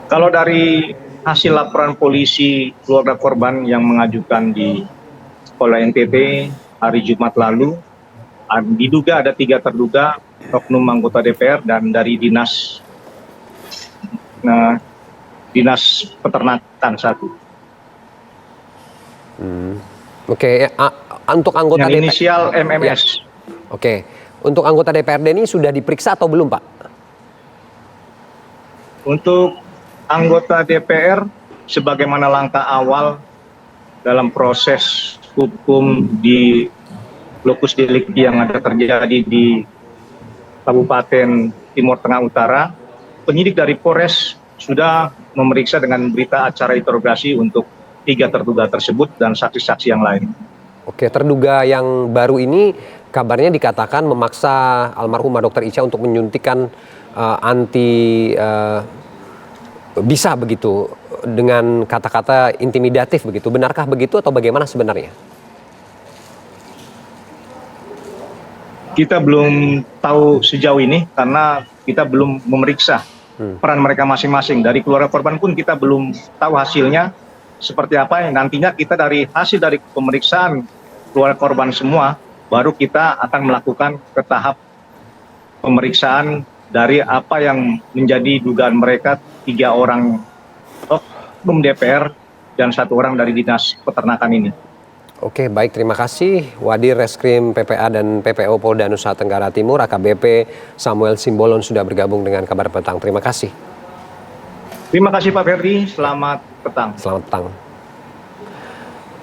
Kalau dari hasil laporan polisi keluarga korban yang mengajukan di Polda NTT hari Jumat lalu, diduga ada 3 terduga oknum anggota DPR dan dari dinas peternakan 1. Oke, untuk anggota yang inisial MMS. Ya. Oke, untuk anggota DPRD ini sudah diperiksa atau belum, Pak? Untuk anggota DPR, sebagaimana langkah awal dalam proses hukum di lokus delikti yang ada terjadi di Kabupaten Timur Tengah Utara, penyidik dari Polres sudah memeriksa dengan berita acara interogasi untuk 3 terduga tersebut dan saksi-saksi yang lain. Oke, terduga yang baru ini kabarnya dikatakan memaksa almarhumah Dr. Icha untuk menyuntikkan bisa begitu dengan kata-kata intimidatif begitu. Benarkah begitu atau bagaimana sebenarnya? Kita belum tahu sejauh ini karena kita belum memeriksa peran mereka masing-masing. Dari keluarga korban pun kita belum tahu hasilnya seperti apa. Yang nantinya kita dari hasil dari pemeriksaan keluarga korban semua, baru kita akan melakukan ke tahap pemeriksaan dari apa yang menjadi dugaan mereka 3 orang oknum DPR dan 1 orang dari dinas peternakan ini. Oke, baik, terima kasih Wadir Reskrim PPA dan PPO Polda Nusa Tenggara Timur AKBP Samuel Simbolon sudah bergabung dengan Kabar Petang. Terima kasih. Terima kasih Pak Ferdi, selamat petang. Selamat petang.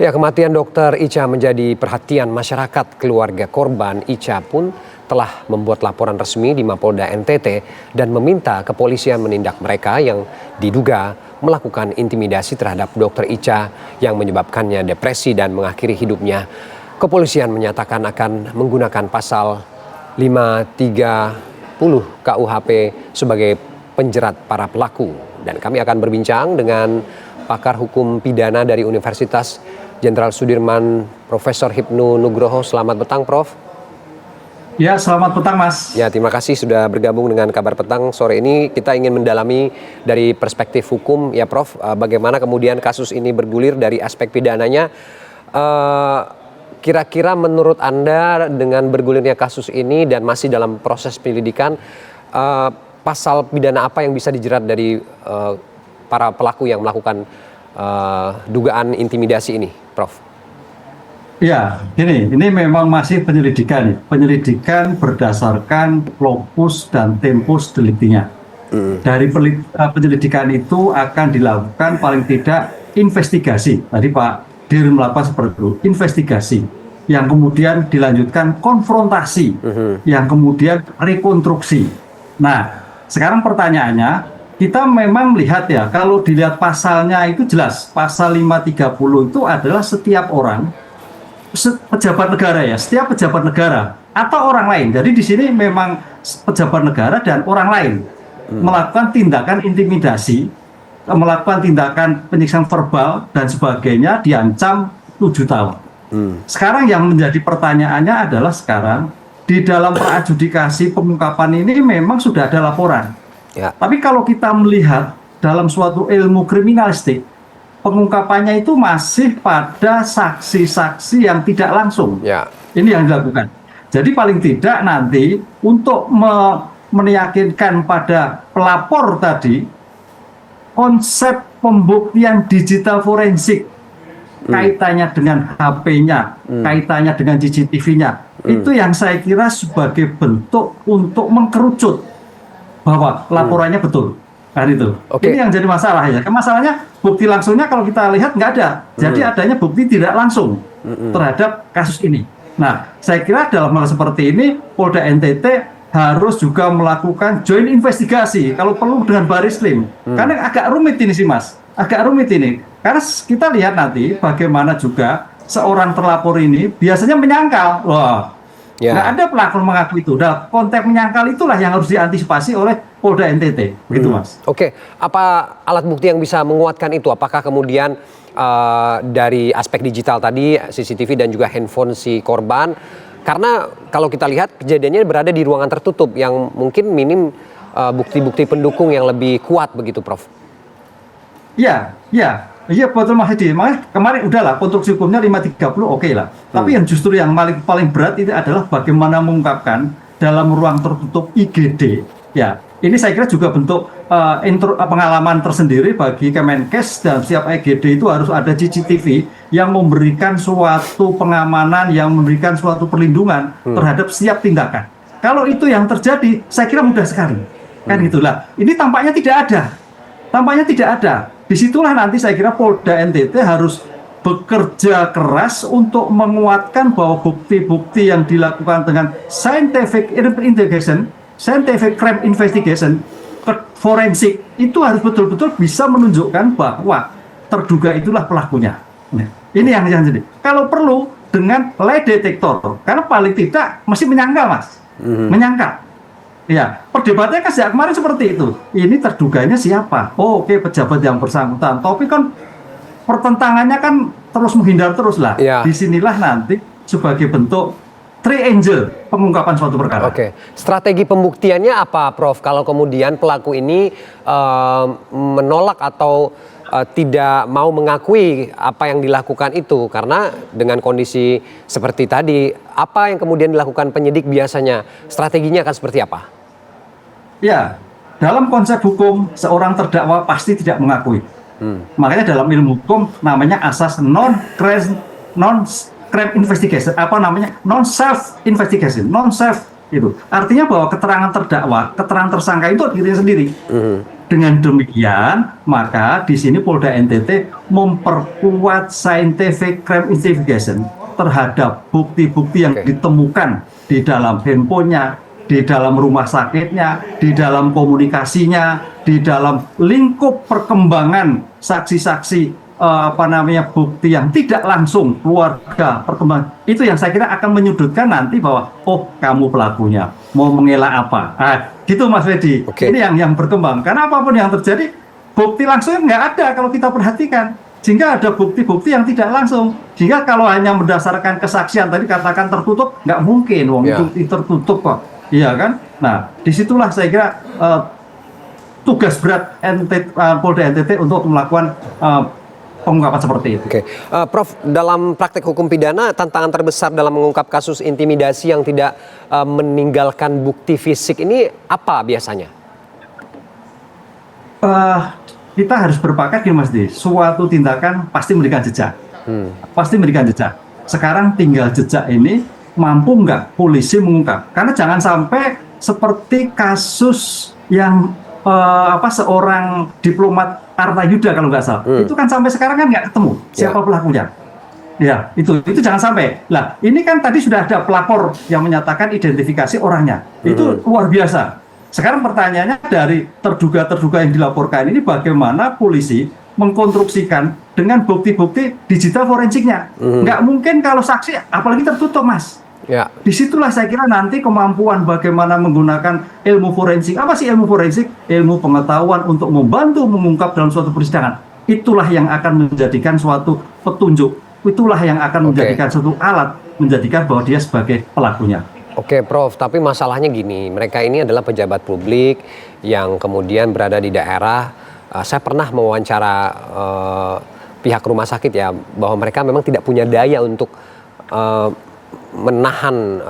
Ya, kematian Dr. Icha menjadi perhatian masyarakat. Keluarga korban Icha pun telah membuat laporan resmi di Mapolda NTT dan meminta kepolisian menindak mereka yang diduga melakukan intimidasi terhadap Dr. Icha yang menyebabkannya depresi dan mengakhiri hidupnya. Kepolisian menyatakan akan menggunakan pasal 530 KUHP sebagai penjerat para pelaku. Dan kami akan berbincang dengan pakar hukum pidana dari Universitas Jenderal Sudirman Profesor Hipnu Nugroho. Selamat petang, Prof. Ya, selamat petang, Mas. Ya, terima kasih sudah bergabung dengan Kabar Petang sore ini. Kita ingin mendalami dari perspektif hukum, ya Prof, bagaimana kemudian kasus ini bergulir dari aspek pidananya. Kira-kira menurut Anda dengan bergulirnya kasus ini dan masih dalam proses penyelidikan, pasal pidana apa yang bisa dijerat dari para pelaku yang melakukan dugaan intimidasi ini, Prof? Ya, ini memang masih penyelidikan. Penyelidikan berdasarkan lokus dan tempus deliktinya. Dari penyelidikan itu akan dilakukan paling tidak investigasi. Tadi Pak Dir melakukan seperti itu, investigasi. Yang kemudian dilanjutkan konfrontasi. Yang kemudian rekonstruksi. Nah, sekarang pertanyaannya, kita memang melihat ya, kalau dilihat pasalnya itu jelas. Pasal 530 itu adalah setiap orang, pejabat negara ya, setiap pejabat negara atau orang lain. Jadi di sini memang pejabat negara dan orang lain melakukan tindakan intimidasi, melakukan tindakan penyiksaan verbal dan sebagainya, diancam 7 tahun. Sekarang yang menjadi pertanyaannya adalah sekarang di dalam praadjudikasi pengungkapan ini memang sudah ada laporan. Ya. Tapi kalau kita melihat dalam suatu ilmu kriminalistik, pengungkapannya itu masih pada saksi-saksi yang tidak langsung. Ya. Ini yang dilakukan. Jadi paling tidak nanti untuk meyakinkan pada pelapor tadi, konsep pembuktian digital forensik, kaitannya dengan HP-nya, kaitannya dengan CCTV-nya, itu yang saya kira sebagai bentuk untuk mengkerucut bahwa laporannya betul. Kan itu. Ini yang jadi masalah ya. Masalahnya bukti langsungnya kalau kita lihat nggak ada. Jadi adanya bukti tidak langsung terhadap kasus ini. Nah, saya kira dalam hal seperti ini Polda NTT harus juga melakukan joint investigasi kalau perlu dengan Barislim. Karena agak rumit ini sih Mas. Agak rumit ini. Karena kita lihat nanti bagaimana juga seorang terlapor ini biasanya menyangkal. Wah, nggak ada pelapor mengaku itu. Nah, konteks menyangkal itulah yang harus diantisipasi oleh Polda NTT, gitu Mas. Oke, apa alat bukti yang bisa menguatkan itu? Apakah kemudian dari aspek digital tadi, CCTV dan juga handphone si korban? Karena kalau kita lihat kejadiannya berada di ruangan tertutup yang mungkin minim bukti-bukti pendukung yang lebih kuat begitu, Prof. Iya betul Mas Hedi. Makanya kemarin udahlah konstruksi hukumnya 530 oke lah. Tapi yang justru yang paling berat itu adalah bagaimana mengungkapkan dalam ruang tertutup IGD. Ya, ini saya kira juga bentuk pengalaman tersendiri bagi Kemenkes dan setiap IGD itu harus ada CCTV yang memberikan suatu pengamanan, yang memberikan suatu perlindungan terhadap setiap tindakan. Kalau itu yang terjadi, saya kira mudah sekali. Kan gitulah. Ini tampaknya tidak ada. Disitulah nanti saya kira Polda NTT harus bekerja keras untuk menguatkan bahwa bukti-bukti yang dilakukan dengan scientific investigation, scientific crime investigation, forensik itu harus betul-betul bisa menunjukkan bahwa terduga itulah pelakunya. Nah, ini yang jadi. Kalau perlu dengan lie detector, karena paling tidak masih menyangkal Mas, menyangkal. Ya, perdebatannya kan sejak kemarin seperti itu. Ini terduganya siapa? Oh, oke, pejabat yang bersangkutan. Tapi kan pertentangannya kan terus menghindar terus lah. Ya. Disinilah nanti sebagai bentuk triangle pengungkapan suatu perkara. Oke, strategi pembuktiannya apa, Prof? Kalau kemudian pelaku ini menolak atau tidak mau mengakui apa yang dilakukan itu, karena dengan kondisi seperti tadi, apa yang kemudian dilakukan penyidik biasanya? Strateginya akan seperti apa? Ya, dalam konsep hukum seorang terdakwa pasti tidak mengakui. Makanya dalam ilmu hukum namanya asas non-crime investigation, non self investigation, non self itu. Artinya bahwa keterangan terdakwa, keterangan tersangka itu dirinya sendiri. Dengan demikian, maka di sini Polda NTT memperkuat scientific crime investigation terhadap bukti-bukti yang ditemukan di dalam handphonenya, di dalam rumah sakitnya, di dalam komunikasinya, di dalam lingkup perkembangan saksi-saksi bukti yang tidak langsung keluarga perkembangan. Itu yang saya kira akan menyudutkan nanti bahwa oh kamu pelakunya mau mengelak apa. Gitu Mas Fedi. Ini yang berkembang. Karena apapun yang terjadi bukti langsungnya nggak ada kalau kita perhatikan. Sehingga ada bukti-bukti yang tidak langsung. Sehingga kalau hanya berdasarkan kesaksian tadi katakan tertutup, nggak mungkin, wong itu tertutup kok, iya kan? Nah, disitulah saya kira tugas berat Polda NTT untuk melakukan pengungkapan seperti itu. Oke, Prof, dalam praktek hukum pidana tantangan terbesar dalam mengungkap kasus intimidasi yang tidak meninggalkan bukti fisik ini apa biasanya? Kita harus berpakat gini Mas Di, suatu tindakan pasti memberikan jejak, pasti memberikan jejak. Sekarang tinggal jejak ini mampu nggak polisi mengungkap? Karena jangan sampai seperti kasus yang seorang diplomat Arta Yuda kalau nggak salah, itu kan sampai sekarang kan nggak ketemu siapa pelakunya. Ya, itu jangan sampai. Lah, ini kan tadi sudah ada pelapor yang menyatakan identifikasi orangnya. Itu luar biasa. Sekarang pertanyaannya dari terduga-terduga yang dilaporkan ini bagaimana polisi mengkonstruksikan dengan bukti-bukti digital forensiknya. Nggak mungkin kalau saksi, apalagi tertutup, Mas. Ya. Disitulah saya kira nanti kemampuan bagaimana menggunakan ilmu forensik. Apa sih ilmu forensik? Ilmu pengetahuan untuk membantu mengungkap dalam suatu persidangan. Itulah yang akan menjadikan suatu petunjuk. Itulah yang akan menjadikan suatu alat, menjadikan bahwa dia sebagai pelakunya. Oke, Prof, tapi masalahnya gini, mereka ini adalah pejabat publik yang kemudian berada di daerah. Saya pernah mewawancara pihak rumah sakit ya, bahwa mereka memang tidak punya daya untuk menahan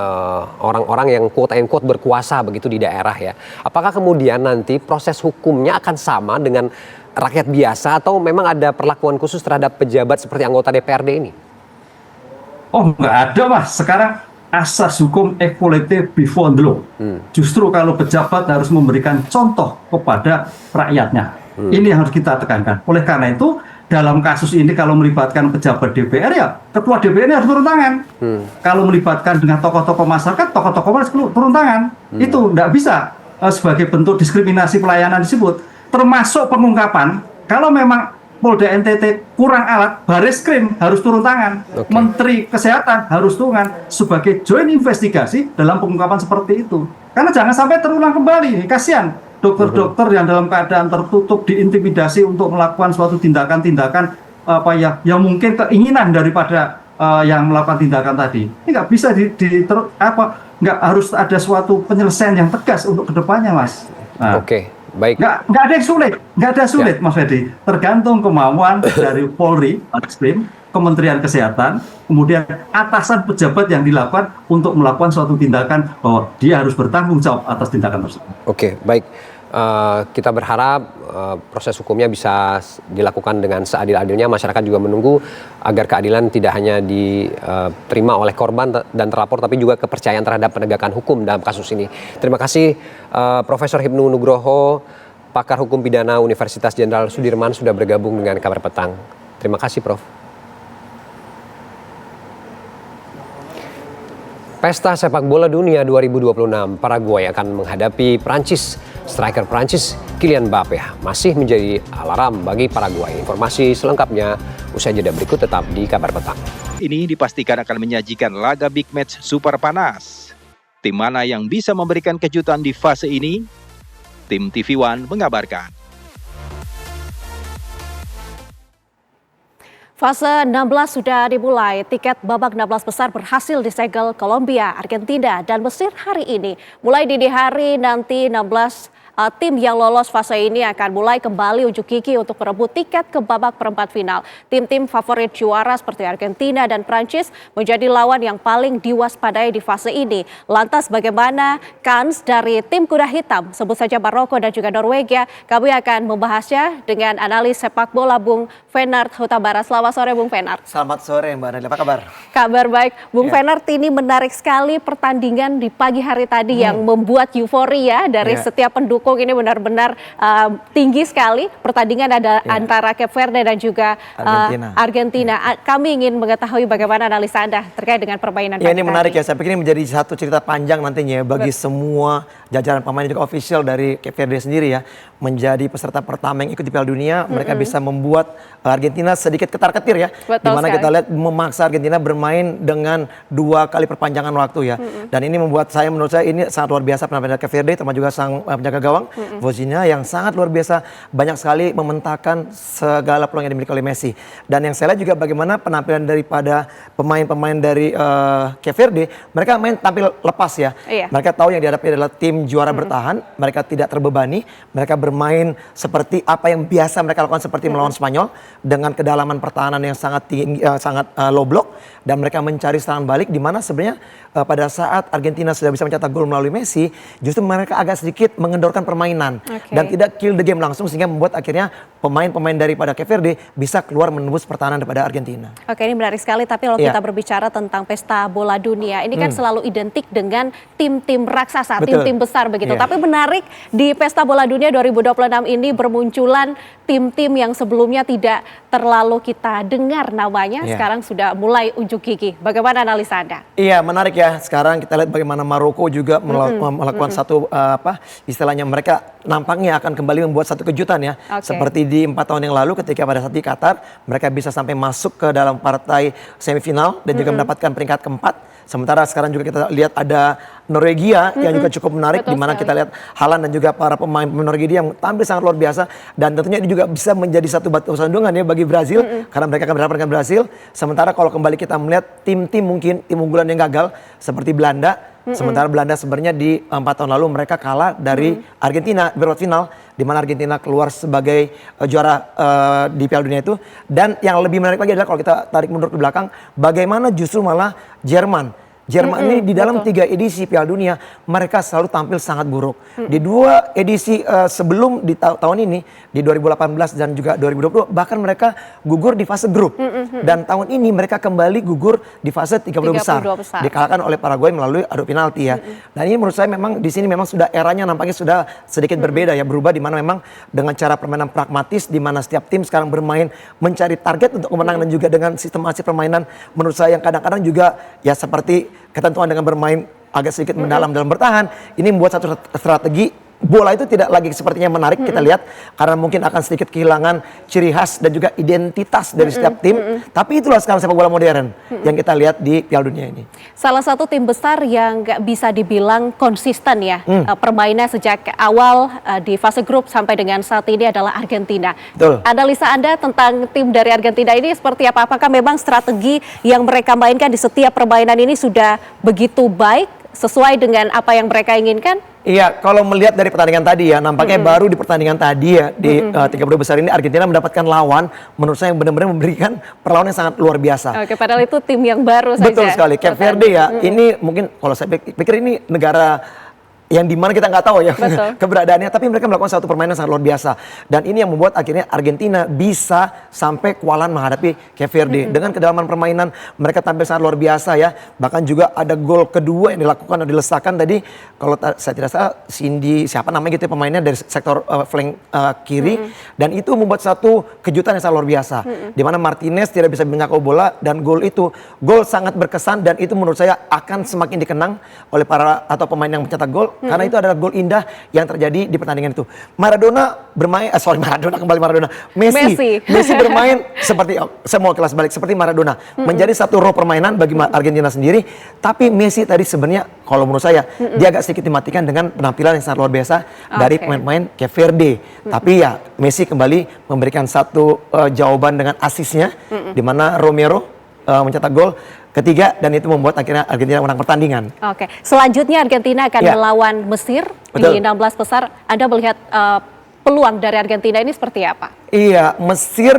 orang-orang yang quote-unquote berkuasa begitu di daerah ya. Apakah kemudian nanti proses hukumnya akan sama dengan rakyat biasa atau memang ada perlakuan khusus terhadap pejabat seperti anggota DPRD ini? Oh, nggak ada, Mas. Sekarang asas hukum equality before the law. Justru kalau pejabat harus memberikan contoh kepada rakyatnya. Ini yang harus kita tekankan. Oleh karena itu, dalam kasus ini kalau melibatkan pejabat DPR ya ketua DPR ini harus turun tangan. Kalau melibatkan dengan tokoh-tokoh masyarakat, tokoh-tokoh harus turun tangan. Itu tidak bisa sebagai bentuk diskriminasi pelayanan disebut. Termasuk pengungkapan, kalau memang Polda NTT kurang alat, Bareskrim harus turun tangan. Menteri Kesehatan harus turun tangan sebagai joint investigasi dalam pengungkapan seperti itu. Karena jangan sampai terulang kembali, kasihan. Dokter-dokter yang dalam keadaan tertutup diintimidasi untuk melakukan suatu tindakan-tindakan yang mungkin keinginan daripada yang melakukan tindakan tadi. Ini nggak bisa nggak harus ada suatu penyelesaian yang tegas untuk kedepannya, Mas. Nah, baik. Nggak ada yang sulit, Mas Fedi. Tergantung kemauan dari Polri, Bareskrim, Kementerian Kesehatan, kemudian atasan pejabat yang dilakukan untuk melakukan suatu tindakan bahwa dia harus bertanggung jawab atas tindakan tersebut. Oke, baik. Kita berharap proses hukumnya bisa dilakukan dengan seadil-adilnya. Masyarakat juga menunggu agar keadilan tidak hanya diterima oleh korban dan terlapor, tapi juga kepercayaan terhadap penegakan hukum dalam kasus ini. Terima kasih Profesor Hipnu Nugroho, pakar hukum pidana Universitas Jenderal Sudirman sudah bergabung dengan Kabar Petang. Terima kasih, Prof. Pesta sepak bola dunia 2026, Paraguay akan menghadapi Prancis. Striker Prancis Kylian Mbappe masih menjadi alarm bagi Paraguay. Informasi selengkapnya usai jeda berikut, tetap di Kabar Petang. Ini dipastikan akan menyajikan laga big match super panas. Tim mana yang bisa memberikan kejutan di fase ini? Tim TV One mengabarkan. Fase 16 sudah dimulai, tiket babak 16 besar berhasil disegel Kolombia, Argentina, dan Mesir hari ini. Mulai dini hari nanti 16 tim yang lolos fase ini akan mulai kembali unjuk gigi untuk merebut tiket ke babak perempat final. Tim-tim favorit juara seperti Argentina dan Prancis menjadi lawan yang paling diwaspadai di fase ini. Lantas bagaimana kans dari tim kuda hitam, sebut saja Maroko dan juga Norwegia? Kami akan membahasnya dengan analis sepak bola Bung Fenard Hutabara. Selamat sore Bung Fenard. Selamat sore Mbak Nadia, apa kabar? Kabar baik. Bung Fenard, ini menarik sekali pertandingan di pagi hari tadi yang membuat euforia dari setiap pendukung. Ini benar-benar tinggi sekali. Pertandingan ada antara Cape Verde dan juga Argentina. Kami ingin mengetahui bagaimana analisa Anda terkait dengan permainan ini menarik ya. Saya pikir ini menjadi satu cerita panjang nantinya bagi semua jajaran pemain juga official dari Cape Verde sendiri ya. Menjadi peserta pertama yang ikut di Piala Dunia, mereka bisa membuat Argentina sedikit ketar-ketir ya. Dimana kita lihat memaksa Argentina bermain dengan 2 kali perpanjangan waktu ya. Dan ini menurut saya ini sangat luar biasa penampilan Cape Verde, termasuk juga sang penjaga gawang gawang Vozinha yang sangat luar biasa, banyak sekali mementahkan segala peluang yang dimiliki oleh Messi. Dan yang saya lihat juga bagaimana penampilan daripada pemain-pemain dari Cape Verde, mereka main tampil lepas ya. Mereka tahu yang dihadapi adalah tim juara bertahan, mereka tidak terbebani, mereka bermain seperti apa yang biasa mereka lakukan seperti melawan Spanyol dengan kedalaman pertahanan yang sangat tinggi, sangat low block, dan mereka mencari serangan balik di mana sebenarnya pada saat Argentina sudah bisa mencetak gol melalui Messi, justru mereka agak sedikit mengendorkan permainan dan tidak kill the game langsung, sehingga membuat akhirnya pemain-pemain daripada Cape Verde bisa keluar menembus pertahanan daripada Argentina. Oke, ini menarik sekali, tapi kalau kita berbicara tentang pesta bola dunia, ini kan selalu identik dengan tim-tim raksasa, tim-tim besar begitu. Tapi menarik, di pesta bola dunia 2026 ini bermunculan tim-tim yang sebelumnya tidak terlalu kita dengar namanya, sekarang sudah mulai unjuk gigi. Bagaimana analisa Anda? Iya, menarik ya. Sekarang kita lihat bagaimana Maroko juga melakukan satu istilahnya mereka nampaknya akan kembali membuat satu kejutan ya. Seperti di 4 tahun yang lalu ketika pada saat di Qatar mereka bisa sampai masuk ke dalam partai semifinal dan juga mendapatkan peringkat keempat. Sementara sekarang juga kita lihat ada Norwegia yang juga cukup menarik, di mana kita lihat Haaland dan juga para pemain Norwegia yang tampil sangat luar biasa, dan tentunya ini juga bisa menjadi satu batu sandungan ya bagi Brazil karena mereka akan berhadapan dengan Brazil. Sementara kalau kembali kita melihat tim-tim mungkin tim unggulan yang gagal seperti Belanda, sementara Belanda sebenarnya di 4 tahun lalu mereka kalah dari Argentina berpempat final, di mana Argentina keluar sebagai juara di Piala Dunia itu. Dan yang lebih menarik lagi adalah kalau kita tarik mundur ke belakang, bagaimana justru malah Jerman ini di dalam 3 edisi Piala Dunia mereka selalu tampil sangat buruk. Di 2 edisi sebelum di tahun ini, di 2018 dan juga 2020, bahkan mereka gugur di fase grup. Dan tahun ini mereka kembali gugur di fase 32 besar. Dikalahkan oleh Paraguay melalui adu penalti ya. Dan ini menurut saya memang di sini memang sudah eranya nampaknya sudah sedikit berbeda ya, berubah, di mana memang dengan cara permainan pragmatis, di mana setiap tim sekarang bermain mencari target untuk kemenangan, dan juga dengan sistemasi permainan menurut saya yang kadang-kadang juga ya seperti ketentuan dengan bermain agak sedikit mendalam dalam bertahan, ini membuat satu strategi bola itu tidak lagi sepertinya menarik kita lihat, karena mungkin akan sedikit kehilangan ciri khas dan juga identitas dari setiap tim. Tapi itulah sekarang sepak bola modern yang kita lihat di Piala Dunia ini. Salah satu tim besar yang nggak bisa dibilang konsisten ya permainan sejak awal di fase grup sampai dengan saat ini adalah Argentina. Analisa Anda tentang tim dari Argentina ini seperti apa? Apakah memang strategi yang mereka mainkan di setiap permainan ini sudah begitu baik, sesuai dengan apa yang mereka inginkan? Iya, kalau melihat dari pertandingan tadi ya, nampaknya baru di pertandingan tadi ya, di 32 besar ini Argentina mendapatkan lawan menurut saya yang benar-benar memberikan perlawanan yang sangat luar biasa. Oke, padahal itu tim yang baru saja. Betul sekali, Cape Verde ya, ini mungkin kalau saya pikir ini negara yang dimana kita nggak tahu ya keberadaannya, tapi mereka melakukan satu permainan sangat luar biasa, dan ini yang membuat akhirnya Argentina bisa sampai kewalahan menghadapi Cape Verde. Dengan kedalaman permainan mereka tampil sangat luar biasa ya, bahkan juga ada gol kedua yang dilakukan, dilesakan tadi kalau saya tidak salah Cindy siapa namanya gitu ya, pemainnya dari sektor flank kiri, dan itu membuat satu kejutan yang sangat luar biasa, di mana Martinez tidak bisa menyangkau bola, dan gol itu gol sangat berkesan, dan itu menurut saya akan semakin dikenang oleh para atau pemain yang mencetak gol. Karena itu adalah gol indah yang terjadi di pertandingan itu. Maradona bermain, Messi bermain seperti, saya mau kelas balik, seperti Maradona. Menjadi satu roh permainan bagi Argentina sendiri. Tapi Messi tadi sebenarnya, kalau menurut saya, dia agak sedikit dimatikan dengan penampilan yang sangat luar biasa dari pemain-pemain Cape Verde. Tapi ya, Messi kembali memberikan satu jawaban dengan asisnya, di mana Romero mencetak gol ketiga, dan itu membuat akhirnya Argentina menang pertandingan. Oke, selanjutnya Argentina akan melawan Mesir di 16 besar. Anda melihat peluang dari Argentina ini seperti apa? Iya, Mesir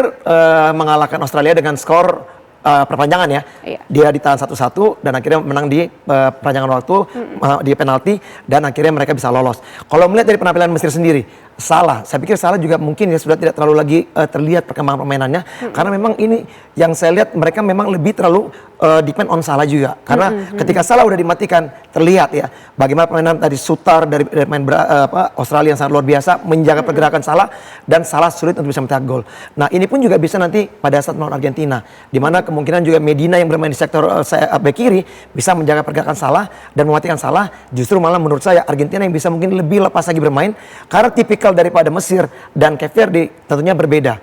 mengalahkan Australia dengan skor perpanjangan ya. Dia ditahan 1-1 dan akhirnya menang di perpanjangan waktu di penalti, dan akhirnya mereka bisa lolos. Kalau melihat dari penampilan Mesir sendiri, saya pikir Salah juga mungkin ya sudah tidak terlalu lagi terlihat perkembangan permainannya, karena memang ini yang saya lihat mereka memang lebih terlalu depend on Salah juga, karena ketika Salah udah dimatikan terlihat ya bagaimana permainan tadi Sutar dari pemain Australia yang sangat luar biasa menjaga pergerakan Salah, dan Salah sulit untuk bisa mencetak gol. Nah ini pun juga bisa nanti pada saat melawan Argentina, di mana kemungkinan juga Medina yang bermain di sektor bek kiri bisa menjaga pergerakan Salah dan mematikan Salah. Justru malah menurut saya Argentina yang bisa mungkin lebih lepas lagi bermain, karena tipikal daripada Mesir dan Cape Verde tentunya berbeda.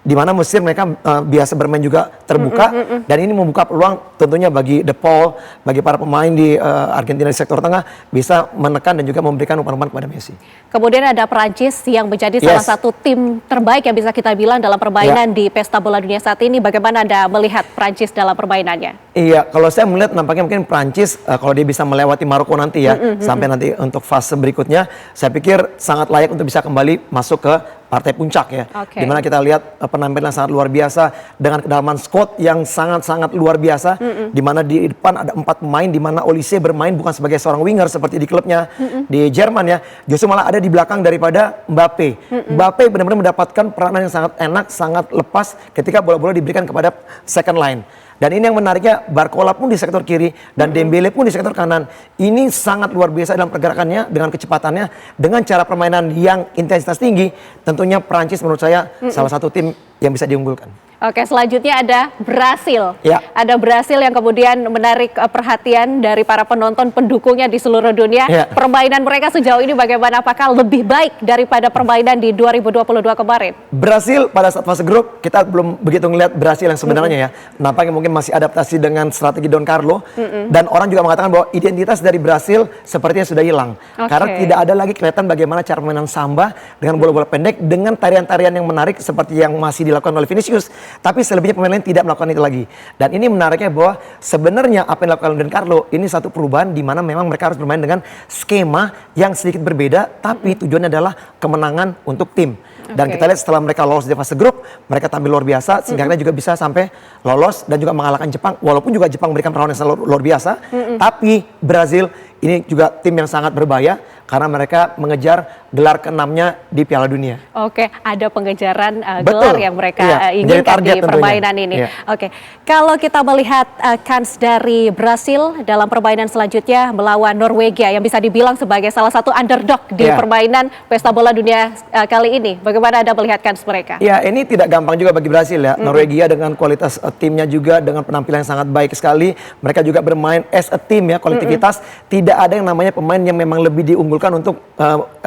di mana Mesir mereka biasa bermain juga terbuka, dan ini membuka peluang tentunya bagi De Paul, bagi para pemain di Argentina di sektor tengah bisa menekan dan juga memberikan umpan-umpan kepada Messi. Kemudian ada Perancis yang menjadi salah satu tim terbaik yang bisa kita bilang dalam permainan di Pesta Bola Dunia saat ini. Bagaimana Anda melihat Perancis dalam permainannya? Iya, kalau saya melihat nampaknya mungkin Perancis kalau dia bisa melewati Maroko nanti ya, sampai nanti untuk fase berikutnya, saya pikir sangat layak untuk bisa kembali masuk ke partai puncak ya. Dimana kita lihat penampilan sangat luar biasa dengan kedalaman squad yang sangat-sangat luar biasa. Dimana di depan ada 4 pemain, dimana Olise bermain bukan sebagai seorang winger seperti di klubnya di Jerman ya, justru malah ada di belakang daripada Mbappe. Mbappe benar-benar mendapatkan peranan yang sangat enak, sangat lepas ketika bola-bola diberikan kepada second line. Dan ini yang menariknya, Barcola pun di sektor kiri dan Dembele pun di sektor kanan. Ini sangat luar biasa dalam pergerakannya, dengan kecepatannya, dengan cara permainan yang intensitas tinggi. Tentunya Prancis menurut saya salah satu tim yang bisa diunggulkan. Oke, selanjutnya ada Brasil. Ya. Ada Brasil yang kemudian menarik perhatian dari para penonton pendukungnya di seluruh dunia. Ya. Permainan mereka sejauh ini bagaimana? Apakah lebih baik daripada permainan di 2022 kemarin? Brasil pada saat fase grup kita belum begitu ngelihat Brasil yang sebenarnya ya. Nampaknya mungkin masih adaptasi dengan strategi Don Carlo. Dan orang juga mengatakan bahwa identitas dari Brasil sepertinya sudah hilang. Karena tidak ada lagi kelihatan bagaimana cara permainan samba dengan bola-bola pendek, dengan tarian-tarian yang menarik seperti yang masih dilakukan oleh Vinicius. Tapi selebihnya pemain lain tidak melakukan itu lagi. Dan ini menariknya bahwa sebenarnya apa yang dilakukan Don Carlo ini satu perubahan di mana memang mereka harus bermain dengan skema yang sedikit berbeda, tapi tujuannya adalah kemenangan untuk tim. Dan kita lihat setelah mereka lolos di fase grup, mereka tampil luar biasa, sehingga juga bisa sampai lolos dan juga mengalahkan Jepang. Walaupun juga Jepang memberikan perlawanan yang sangat luar biasa, tapi Brazil ini juga tim yang sangat berbahaya karena mereka mengejar gelar ke-6-nya di Piala Dunia. Oke, ada pengejaran gelar yang mereka inginkan di permainan ini. Oke, kalau kita melihat kans dari Brasil dalam permainan selanjutnya melawan Norwegia yang bisa dibilang sebagai salah satu underdog di permainan Pesta Bola Dunia kali ini, bagaimana Anda melihat kans mereka? Ya, ini tidak gampang juga bagi Brasil ya. Norwegia dengan kualitas timnya juga dengan penampilan yang sangat baik sekali. Mereka juga bermain as a team ya, kolektivitas. Tidak ada yang namanya pemain yang memang lebih diunggulkan untuk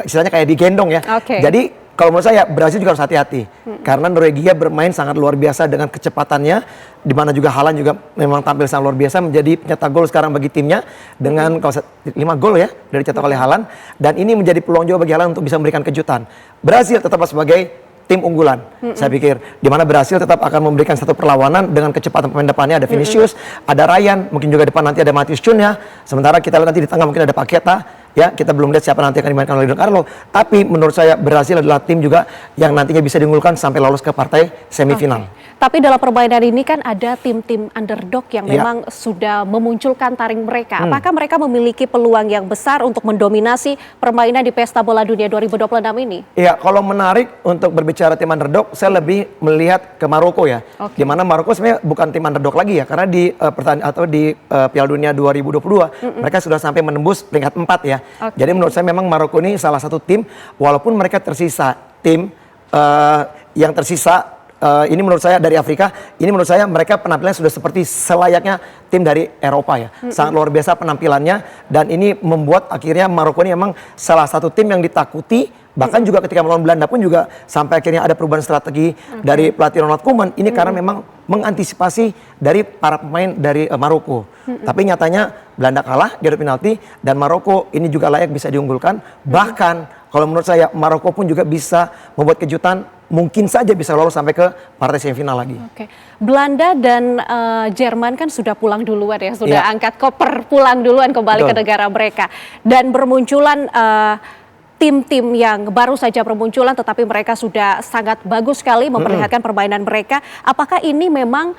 istilahnya kayak digendong ya. Jadi kalau menurut saya Brasil juga harus hati-hati karena Norwegia bermain sangat luar biasa dengan kecepatannya, di mana juga Haaland juga memang tampil sangat luar biasa, menjadi pencetak gol sekarang bagi timnya dengan 5 gol ya dari cetak oleh Haaland, dan ini menjadi peluang juga bagi Haaland untuk bisa memberikan kejutan. Brasil tetap sebagai tim unggulan, saya pikir, di mana Brasil tetap akan memberikan satu perlawanan dengan kecepatan pemain depannya, ada Vinicius, ada Ryan, mungkin juga depan nanti ada Matheus Cunha, sementara kita lihat nanti di tengah mungkin ada Paqueta, ya kita belum lihat siapa nanti akan dimainkan oleh Don Carlo, tapi menurut saya Brasil adalah tim juga yang nantinya bisa diunggulkan sampai lolos ke partai semifinal. Tapi dalam permainan ini kan ada tim-tim underdog yang memang sudah memunculkan taring mereka. Apakah mereka memiliki peluang yang besar untuk mendominasi permainan di Pesta Bola Dunia 2026 ini? Iya, kalau menarik untuk berbicara tim underdog, saya lebih melihat ke Maroko ya. Di mana Maroko sebenarnya bukan tim underdog lagi ya, karena di Piala Dunia 2022 mereka sudah sampai menembus peringkat 4 ya. Jadi menurut saya memang Maroko ini salah satu tim, walaupun mereka tersisa tim yang tersisa. Ini menurut saya dari Afrika, ini menurut saya mereka penampilannya sudah seperti selayaknya tim dari Eropa ya. Sangat luar biasa penampilannya, dan ini membuat akhirnya Maroko ini memang salah satu tim yang ditakuti. Bahkan juga ketika melawan Belanda pun juga sampai akhirnya ada perubahan strategi dari pelatih Ronald Koeman. Ini karena memang mengantisipasi dari para pemain dari Maroko. Tapi nyatanya Belanda kalah di adu penalti, dan Maroko ini juga layak bisa diunggulkan. Bahkan kalau menurut saya Maroko pun juga bisa membuat kejutan, mungkin saja bisa lolos sampai ke partai semifinal lagi. Belanda dan Jerman kan sudah pulang duluan ya, sudah angkat koper pulang duluan kembali ke negara mereka, dan bermunculan tim-tim yang baru saja bermunculan, tetapi mereka sudah sangat bagus sekali memperlihatkan permainan mereka. Apakah ini memang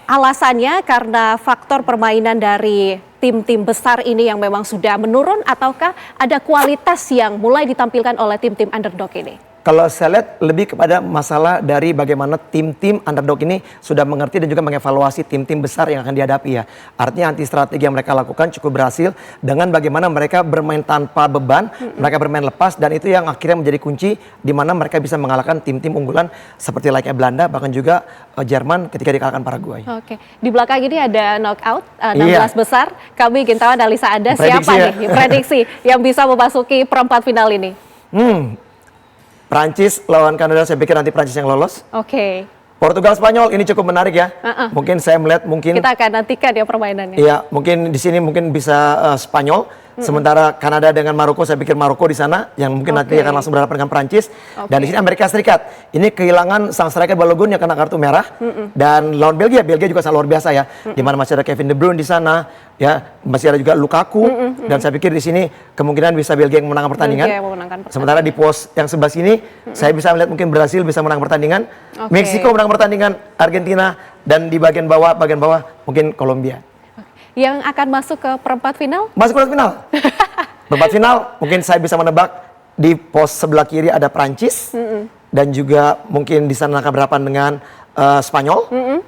alasannya karena faktor permainan dari tim-tim besar ini yang memang sudah menurun, ataukah ada kualitas yang mulai ditampilkan oleh tim-tim underdog ini? Kalau saya lihat lebih kepada masalah dari bagaimana tim-tim underdog ini sudah mengerti dan juga mengevaluasi tim-tim besar yang akan dihadapi ya. Artinya anti strategi yang mereka lakukan cukup berhasil dengan bagaimana mereka bermain tanpa beban, mereka bermain lepas, dan itu yang akhirnya menjadi kunci di mana mereka bisa mengalahkan tim-tim unggulan seperti layaknya Belanda, bahkan juga Jerman ketika dikalahkan Paraguay. Di belakang ini ada knockout 16 besar. Kami ingin tahu analisa Anda, siapa nih prediksi yang bisa memasuki perempat final ini? Prancis lawan Kanada, saya pikir nanti Prancis yang lolos. Oke. Portugal Spanyol ini cukup menarik ya. Mungkin saya melihat Kita akan nantikan ya permainannya. Iya, mungkin di sini mungkin bisa Spanyol. Sementara Kanada dengan Maroko, saya pikir Maroko di sana yang mungkin nanti akan langsung berhadapan dengan Prancis. Dan di sini Amerika Serikat. Ini kehilangan sang striker Balogun yang kena kartu merah. Dan lawan Belgia juga sangat luar biasa ya. Di mana masih ada Kevin De Bruyne di sana, ya masih ada juga Lukaku. Dan saya pikir di sini kemungkinan bisa Belgia yang memenangkan pertandingan. Sementara di pos yang sebelah sini, saya bisa melihat mungkin Brasil bisa menang pertandingan, Meksiko menang pertandingan, Argentina, dan di bagian bawah mungkin Kolombia. Yang akan masuk ke perempat final? Masuk ke perempat final. Perempat final mungkin saya bisa menebak di pos sebelah kiri ada Prancis dan juga mungkin di sana akan berhadapan dengan Spanyol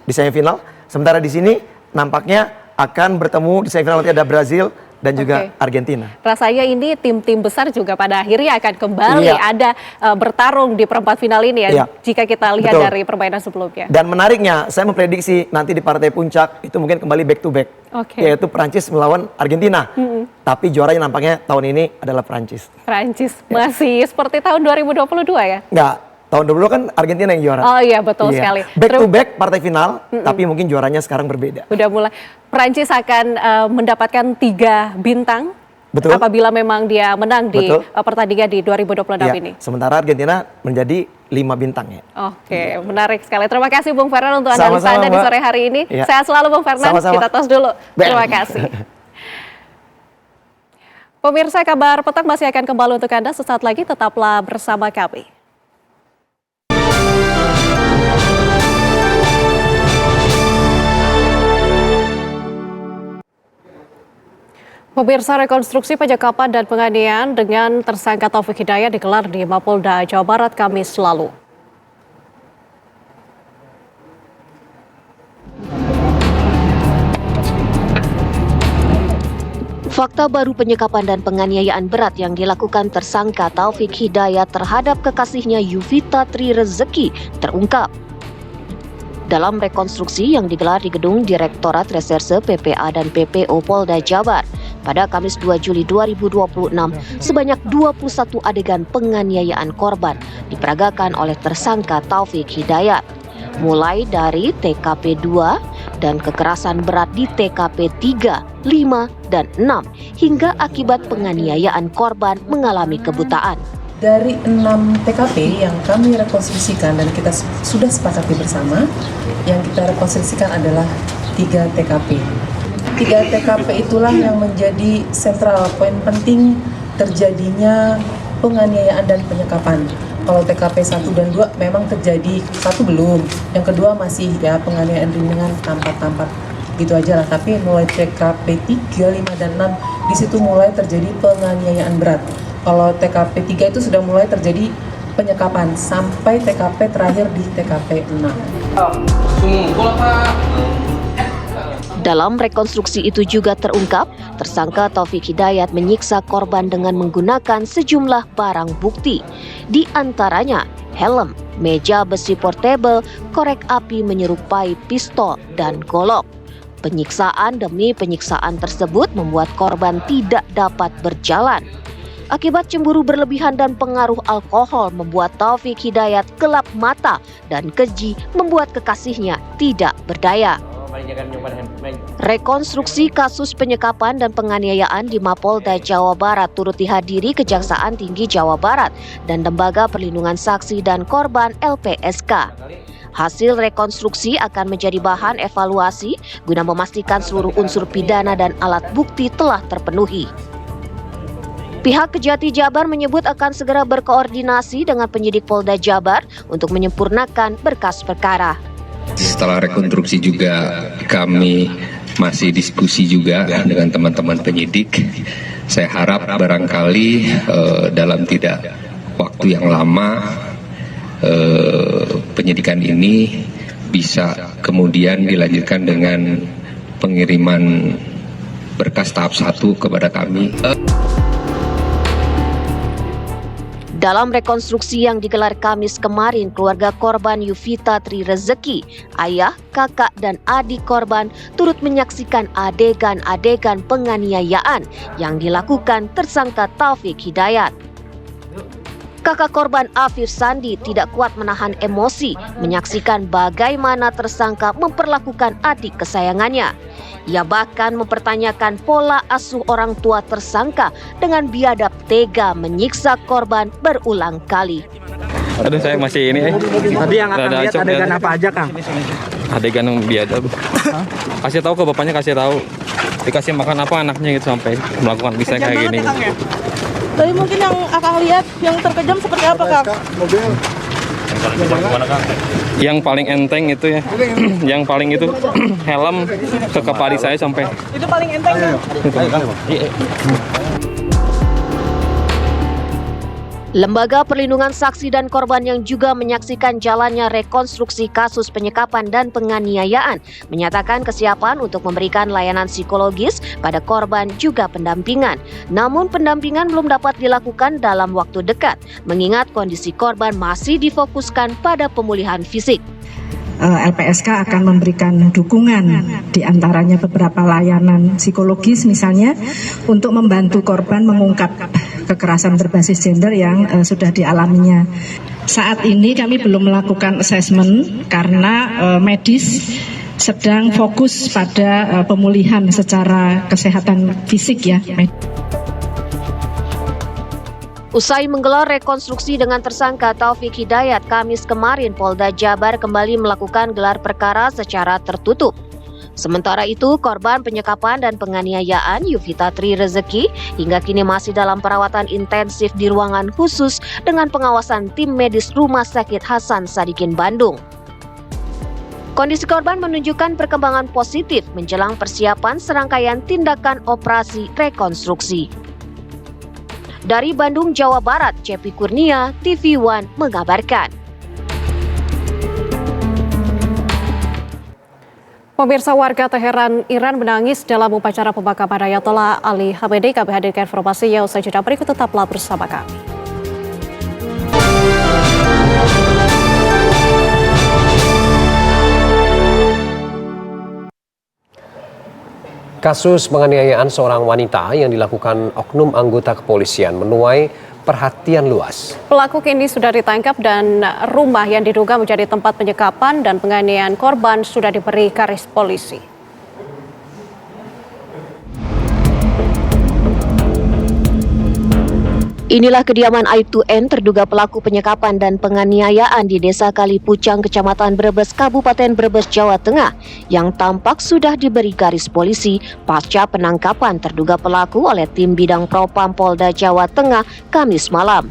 di semifinal. Sementara di sini nampaknya akan bertemu di semifinal nanti ada Brazil dan juga Argentina. Rasanya ini tim-tim besar juga pada akhirnya akan kembali ada bertarung di perempat final ini ya, jika kita lihat dari permainan sebelumnya. Dan menariknya, saya memprediksi nanti di partai puncak itu mungkin kembali back to back, yaitu Prancis melawan Argentina. Tapi juaranya nampaknya tahun ini adalah Prancis. Prancis masih seperti tahun 2022 ya? Enggak. Tahun 2020 kan Argentina yang juara. Oh iya, betul sekali. Back to back partai final, tapi mungkin juaranya sekarang berbeda. Udah mulai. Prancis akan mendapatkan 3 bintang. Betul. Apabila memang dia menang di pertandingan di 2026 ini. Sementara Argentina menjadi 5 bintang ya. Oke, menarik sekali. Terima kasih Bung Fernand untuk analisa Anda di sore hari ini. Sehat selalu Bung Fernand. Kita tos dulu. Terima kasih. Pemirsa, kabar petang masih akan kembali untuk Anda sesaat lagi. Tetaplah bersama kami. Pemirsa, rekonstruksi penyekapan dan penganiayaan dengan tersangka Taufik Hidayat digelar di Mapolda Jawa Barat Kamis lalu. Fakta baru penyekapan dan penganiayaan berat yang dilakukan tersangka Taufik Hidayat terhadap kekasihnya Yuvita Tri Rezeki terungkap. Dalam rekonstruksi yang digelar di Gedung Direktorat Reserse PPA dan PPO Polda Jabar pada Kamis 2 Juli 2026, sebanyak 21 adegan penganiayaan korban diperagakan oleh tersangka Taufik Hidayat. Mulai dari TKP 2 dan kekerasan berat di TKP 3, 5, dan 6 hingga akibat penganiayaan korban mengalami kebutaan. Dari 6 TKP yang kami rekonstruksikan dan kita sudah sepakati bersama, yang kita rekonstruksikan adalah 3 TKP. 3 TKP itulah yang menjadi sentral poin penting terjadinya penganiayaan dan penyekapan. Kalau TKP 1 dan 2 memang terjadi, 1 belum, yang kedua masih ya penganiayaan ringan tampak-tampak gitu aja lah. Tapi mulai TKP 3, 5, dan 6 di situ mulai terjadi penganiayaan berat. Kalau TKP 3 itu sudah mulai terjadi penyekapan sampai TKP terakhir di TKP 6. Dalam rekonstruksi itu juga terungkap, tersangka Taufik Hidayat menyiksa korban dengan menggunakan sejumlah barang bukti. Di antaranya helm, meja besi portable, korek api menyerupai pistol, dan golok. Penyiksaan demi penyiksaan tersebut membuat korban tidak dapat berjalan. Akibat cemburu berlebihan dan pengaruh alkohol membuat Taufik Hidayat gelap mata dan keji membuat kekasihnya tidak berdaya. Rekonstruksi kasus penyekapan dan penganiayaan di Mapolda Jawa Barat turut dihadiri Kejaksaan Tinggi Jawa Barat dan Lembaga Perlindungan Saksi dan Korban LPSK. Hasil rekonstruksi akan menjadi bahan evaluasi guna memastikan seluruh unsur pidana dan alat bukti telah terpenuhi. Pihak Kejati Jabar menyebut akan segera berkoordinasi dengan penyidik Polda Jabar untuk menyempurnakan berkas perkara. Setelah rekonstruksi juga kami masih diskusi juga dengan teman-teman penyidik. Saya harap barangkali dalam tidak waktu yang lama penyidikan ini bisa kemudian dilanjutkan dengan pengiriman berkas tahap 1 kepada kami. Dalam rekonstruksi yang digelar Kamis kemarin, keluarga korban Yuvita Tri Rezeki, ayah, kakak, dan adik korban turut menyaksikan adegan-adegan penganiayaan yang dilakukan tersangka Taufik Hidayat. Kakak korban Afif Sandi tidak kuat menahan emosi menyaksikan bagaimana tersangka memperlakukan adik kesayangannya. Ia bahkan mempertanyakan pola asuh orang tua tersangka dengan biadab tega menyiksa korban berulang kali. Aduh, saya masih ini. Tadi yang akan lihat adegan apa aja, Kang? Adegan yang biadab. Kasih tahu ke bapaknya, kasih tahu. Dikasih makan apa anaknya gitu sampai melakukan bisa kayak gini. Tapi mungkin yang akan lihat yang terkejam seperti apa, Kang? Yang paling enteng itu ya, yang paling itu helm ke kepala saya sampai. Itu paling enteng, Kang? Lembaga Perlindungan Saksi dan Korban yang juga menyaksikan jalannya rekonstruksi kasus penyekapan dan penganiayaan menyatakan kesiapan untuk memberikan layanan psikologis pada korban juga pendampingan. Namun pendampingan belum dapat dilakukan dalam waktu dekat, mengingat kondisi korban masih difokuskan pada pemulihan fisik. LPSK akan memberikan dukungan, diantaranya beberapa layanan psikologis misalnya, untuk membantu korban mengungkap kekerasan berbasis gender yang sudah dialaminya. Saat ini kami belum melakukan assessment karena medis sedang fokus pada pemulihan secara kesehatan fisik ya. Usai menggelar rekonstruksi dengan tersangka Taufik Hidayat Kamis kemarin, Polda Jabar kembali melakukan gelar perkara secara tertutup. Sementara itu, korban penyekapan dan penganiayaan Yuvita Tri Rezeki hingga kini masih dalam perawatan intensif di ruangan khusus dengan pengawasan tim medis Rumah Sakit Hasan Sadikin Bandung. Kondisi korban menunjukkan perkembangan positif menjelang persiapan serangkaian tindakan operasi rekonstruksi. Dari Bandung, Jawa Barat, Cepi Kurnia, TV One mengabarkan. Pemirsa, warga Teheran, Iran menangis dalam upacara pemakaman Ayatollah Ali Khamenei. Kami hadirkan informasinya usai jeda berikut, tetaplah bersama kami. Kasus penganiayaan seorang wanita yang dilakukan oknum anggota kepolisian menuai perhatian luas. Pelaku kini sudah ditangkap dan rumah yang diduga menjadi tempat penyekapan dan penganiayaan korban sudah diberi garis polisi. Inilah kediaman Aibtu N, terduga pelaku penyekapan dan penganiayaan di Desa Kalipucang, Kecamatan Brebes, Kabupaten Brebes, Jawa Tengah, yang tampak sudah diberi garis polisi pasca penangkapan terduga pelaku oleh tim bidang Propam Polda Jawa Tengah Kamis malam.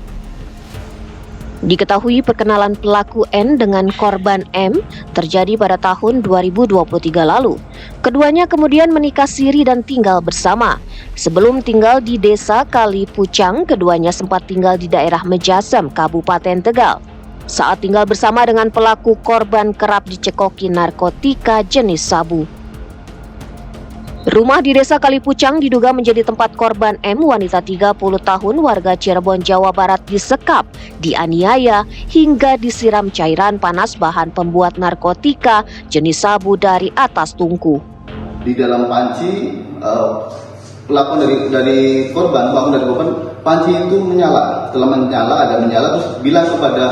Diketahui perkenalan pelaku N dengan korban M terjadi pada tahun 2023 lalu. Keduanya kemudian menikah siri dan tinggal bersama. Sebelum tinggal di Desa Kalipucang, keduanya sempat tinggal di daerah Mejasem, Kabupaten Tegal. Saat tinggal bersama dengan pelaku, korban kerap dicekoki narkotika jenis sabu. Rumah di Desa Kalipucang diduga menjadi tempat korban M, wanita 30 tahun warga Cirebon, Jawa Barat, disekap, dianiaya, hingga disiram cairan panas bahan pembuat narkotika jenis sabu dari atas tungku. Di dalam panci, pelaku dari korban, panci itu menyala. Setelah menyala terus bilang kepada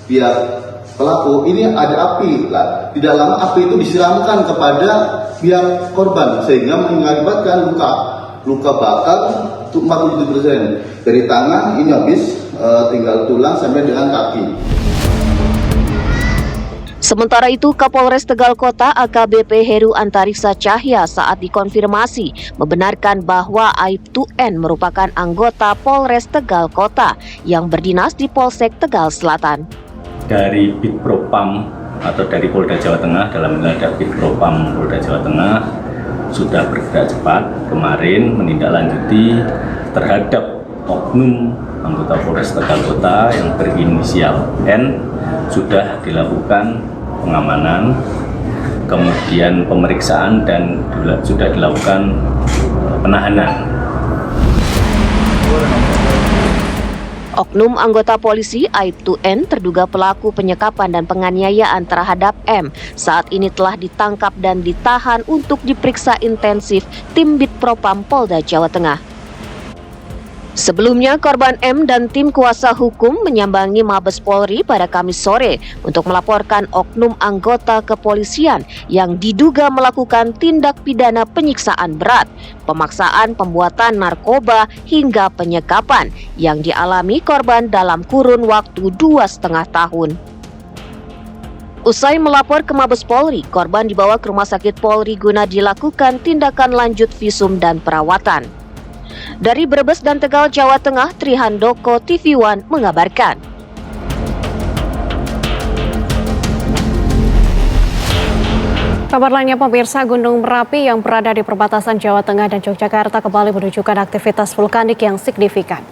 pihak pelaku, ini ada api. Tidak lama api itu disiramkan kepada pihak korban sehingga mengakibatkan luka bakar 47%. Dari tangan ini habis, tinggal tulang sampai dengan kaki. Sementara itu, Kapolres Tegal Kota AKBP Heru Antariksa Cahya saat dikonfirmasi membenarkan bahwa Aibtu N merupakan anggota Polres Tegal Kota yang berdinas di Polsek Tegal Selatan. Dari Bid Propam atau dari Polda Jawa Tengah, dalam ada Bid Propam Polda Jawa Tengah sudah bergerak cepat kemarin menindaklanjuti terhadap oknum anggota Polres Tegal Kota yang berinisial N. Sudah dilakukan pengamanan, kemudian pemeriksaan dan sudah dilakukan penahanan. Oknum anggota polisi Aibtu N, terduga pelaku penyekapan dan penganiayaan terhadap M, saat ini telah ditangkap dan ditahan untuk diperiksa intensif tim Bid Propam Polda Jawa Tengah. Sebelumnya, korban M dan tim kuasa hukum menyambangi Mabes Polri pada Kamis sore untuk melaporkan oknum anggota kepolisian yang diduga melakukan tindak pidana penyiksaan berat, pemaksaan pembuatan narkoba hingga penyekapan yang dialami korban dalam kurun waktu 2,5 tahun. Usai melapor ke Mabes Polri, korban dibawa ke Rumah Sakit Polri guna dilakukan tindakan lanjut visum dan perawatan. Dari Brebes dan Tegal, Jawa Tengah, Trihandoko, TV One mengabarkan. Kabar lainnya, pemirsa, Gunung Merapi yang berada di perbatasan Jawa Tengah dan Yogyakarta kembali menunjukkan aktivitas vulkanik yang signifikan.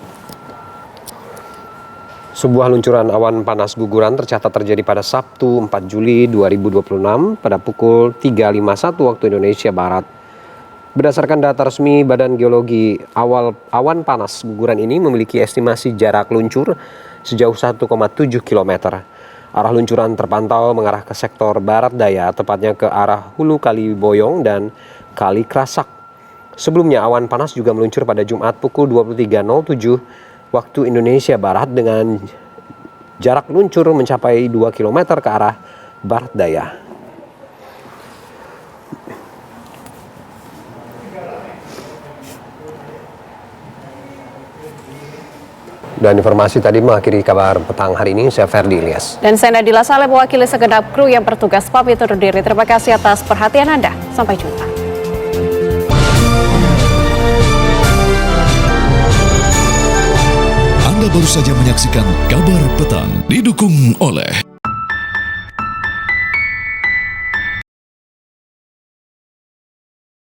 Sebuah luncuran awan panas guguran tercatat terjadi pada Sabtu 4 Juli 2026 pada pukul 3.51 waktu Indonesia Barat. Berdasarkan data resmi Badan Geologi, awan panas guguran ini memiliki estimasi jarak luncur sejauh 1,7 km. Arah luncuran terpantau mengarah ke sektor barat daya, tepatnya ke arah Hulu Kali Boyong dan Kali Krasak. Sebelumnya awan panas juga meluncur pada Jumat pukul 23.07 waktu Indonesia Barat dengan jarak luncur mencapai 2 km ke arah barat daya. Dan informasi tadi mengakhiri kabar petang hari ini. Saya Ferdi Ilyas. Dan saya Nadila Saleh, mewakili segenap kru yang bertugas pamit undur diri. Terima kasih atas perhatian Anda. Sampai jumpa. Anda baru saja menyaksikan Kabar Petang didukung oleh